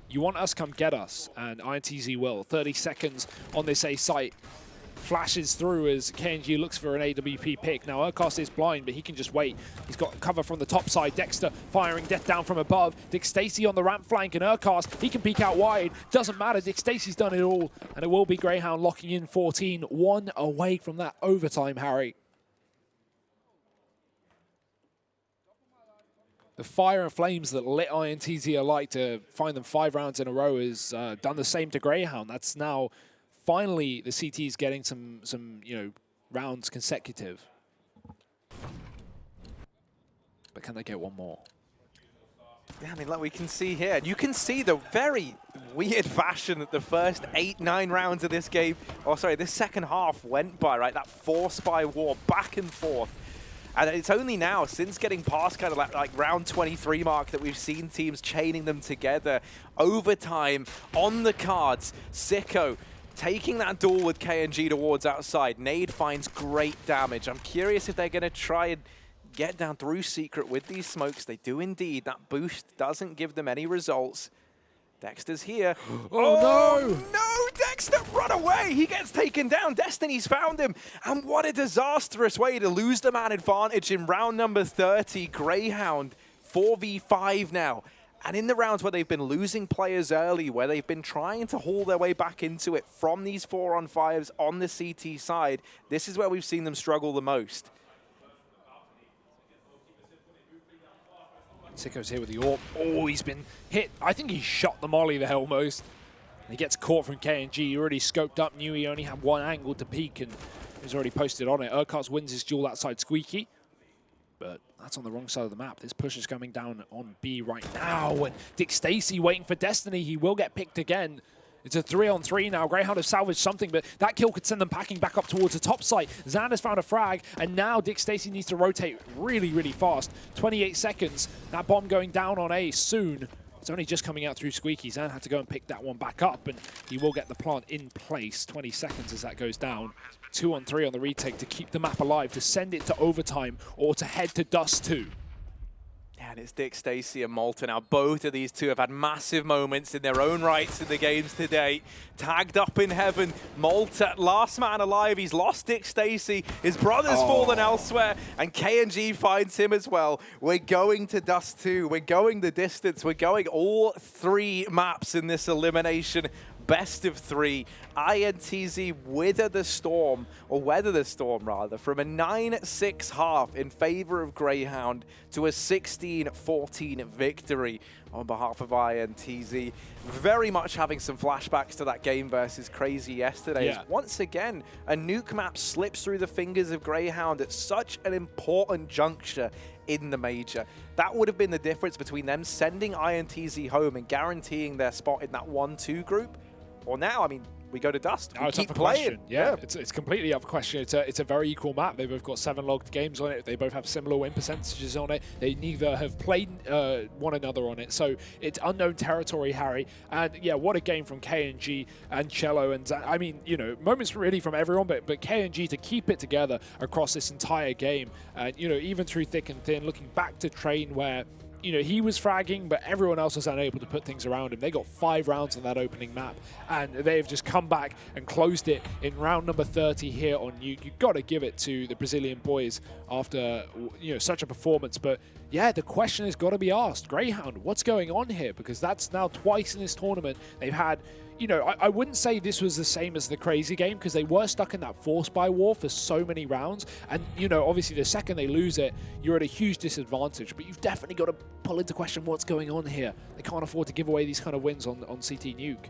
You want us, come get us, and INTZ will. 30 seconds on this A site. Flashes through as KNG looks for an AWP pick. Now, Urcast is blind, but he can just wait. He's got cover from the top side. Dexter firing death down from above. Dick Stacey on the ramp flank, and Urcast, he can peek out wide. Doesn't matter. Dick Stacey's done it all, and it will be Grayhound locking in 14. 1 away from that overtime, Harry. The fire and flames that lit INTZ alight to find them 5 rounds in a row has done the same to Grayhound. That's now finally the CT is getting some rounds consecutive. But can they get one more? Yeah, I mean, like we can see here, you can see the very weird fashion that the first 8-9 rounds of this game, this second half went by, right? That 4-spy war back and forth. And it's only now, since getting past kind of like round 23 mark, that we've seen teams chaining them together. Overtime on the cards. Sicko taking that duel with KNG towards outside. Nade finds great damage. I'm curious if they're going to try and get down through Secret with these smokes. They do indeed. That boost doesn't give them any results. Dexter's here. Oh, no! No, Dexter, run away! He gets taken down. Destiny's found him. And what a disastrous way to lose the man advantage in round number 30. Grayhound, 4v5 now. And in the rounds where they've been losing players early, where they've been trying to haul their way back into it from these 4-on-5s on the CT side, this is where we've seen them struggle the most. Sicko's here with the AWP. Oh, he's been hit. I think he shot the molly there almost. He gets caught from KNG. He already scoped up, knew he only had one angle to peek, and he's already posted on it. Urcast wins his duel outside Squeaky, but that's on the wrong side of the map. This push is coming down on B right now, and Dick Stacey waiting for Destiny. He will get picked again. It's a 3-on-3 now. Grayhound have salvaged something, but that kill could send them packing back up towards the top site. Zan has found a frag, and now Dick Stacy needs to rotate really, really fast. 28 seconds. That bomb going down on A soon. It's only just coming out through Squeaky. Zan had to go and pick that one back up, and he will get the plant in place. 20 seconds as that goes down. 2-on-3 on the retake to keep the map alive, to send it to overtime, or to head to Dust 2. And it's Dick Stacy and Malta now. Both of these two have had massive moments in their own rights in the games today. Tagged up in heaven. Malta, last man alive. He's lost Dick Stacy. His brother's fallen elsewhere. And KNG finds him as well. We're going to Dust 2. We're going the distance. We're going all 3 maps in this elimination. Best of 3. INTZ weather the storm rather, from a 9-6 half in favor of Grayhound to a 16-14 victory on behalf of INTZ. Very much having some flashbacks to that game versus Crazy yesterday. Yeah. As once again, a Nuke map slips through the fingers of Grayhound at such an important juncture in the major. That would have been the difference between them sending INTZ home and guaranteeing their spot in that 1-2 group. Or now, I mean, we go to Dust. Now we it's keep up for playing. question. Yeah, it's completely up for question. It's a very equal map. They've both got 7 logged games on it. They both have similar win percentages on it. They neither have played one another on it. So it's unknown territory, Harry. And yeah, what a game from KNG and Cello. And I mean, you know, moments really from everyone, but KNG to keep it together across this entire game. And, you know, even through thick and thin, looking back to Train where, you know, he was fragging, but everyone else was unable to put things around him. They got 5 rounds on that opening map, and they've just come back and closed it in round number 30 here on Nuke. You've got to give it to the Brazilian boys after, you know, such a performance. But yeah, the question has got to be asked. Grayhound, what's going on here? Because that's now twice in this tournament. They've had, you know, I wouldn't say this was the same as the Crazy game because they were stuck in that force buy war for so many rounds. And, you know, obviously the second they lose it, you're at a huge disadvantage. But you've definitely got to pull into question what's going on here. They can't afford to give away these kind of wins on CT Nuke.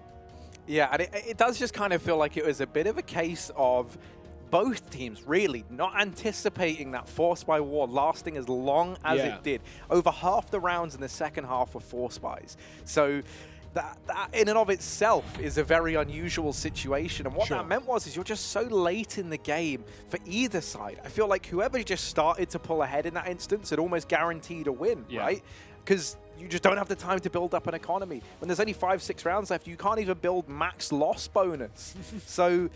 Yeah, and it does just kind of feel like it was a bit of a case of both teams really not anticipating that force buy war lasting as long as it did. Over half the rounds in the second half were force buys. So that in and of itself is a very unusual situation. And what that meant is you're just so late in the game for either side. I feel like whoever just started to pull ahead in that instance had almost guaranteed a win, right? Because you just don't have the time to build up an economy. When there's only 5-6 rounds left, you can't even build max loss bonus. So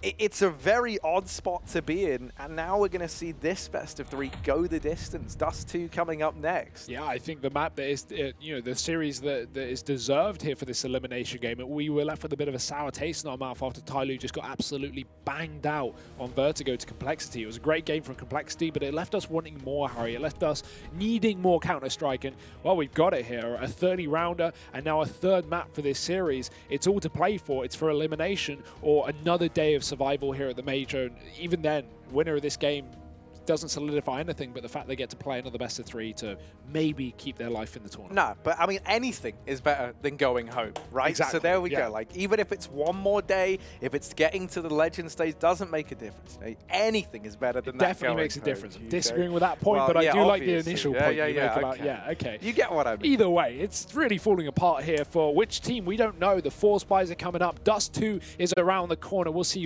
it's a very odd spot to be in, and now we're going to see this best of 3 go the distance. Dust 2 coming up next. Yeah, I think the map that is, you know, the series that is deserved here for this elimination game. We were left with a bit of a sour taste in our mouth after Tyloo just got absolutely banged out on Vertigo to Complexity. It was a great game from Complexity, but it left us wanting more, Harry. It left us needing more Counter-Strike, and, well, we've got it here. A 30-rounder and now a 3rd map for this series. It's all to play for. It's for elimination or another day of survival here at the Major. And even then, winner of this game doesn't solidify anything, but the fact they get to play another best of 3 to maybe keep their life in the tournament. No, but I mean, anything is better than going home, right? Exactly. So there we go. Like, even if it's one more day, if it's getting to the legend stage, doesn't make a difference. Anything is better than that. Definitely makes a difference. I'm disagreeing with that point, but I do like the initial point you make about, okay. You get what I mean. Either way, it's really falling apart here for which team, we don't know. The force buys are coming up. Dust 2 is around the corner. We'll see you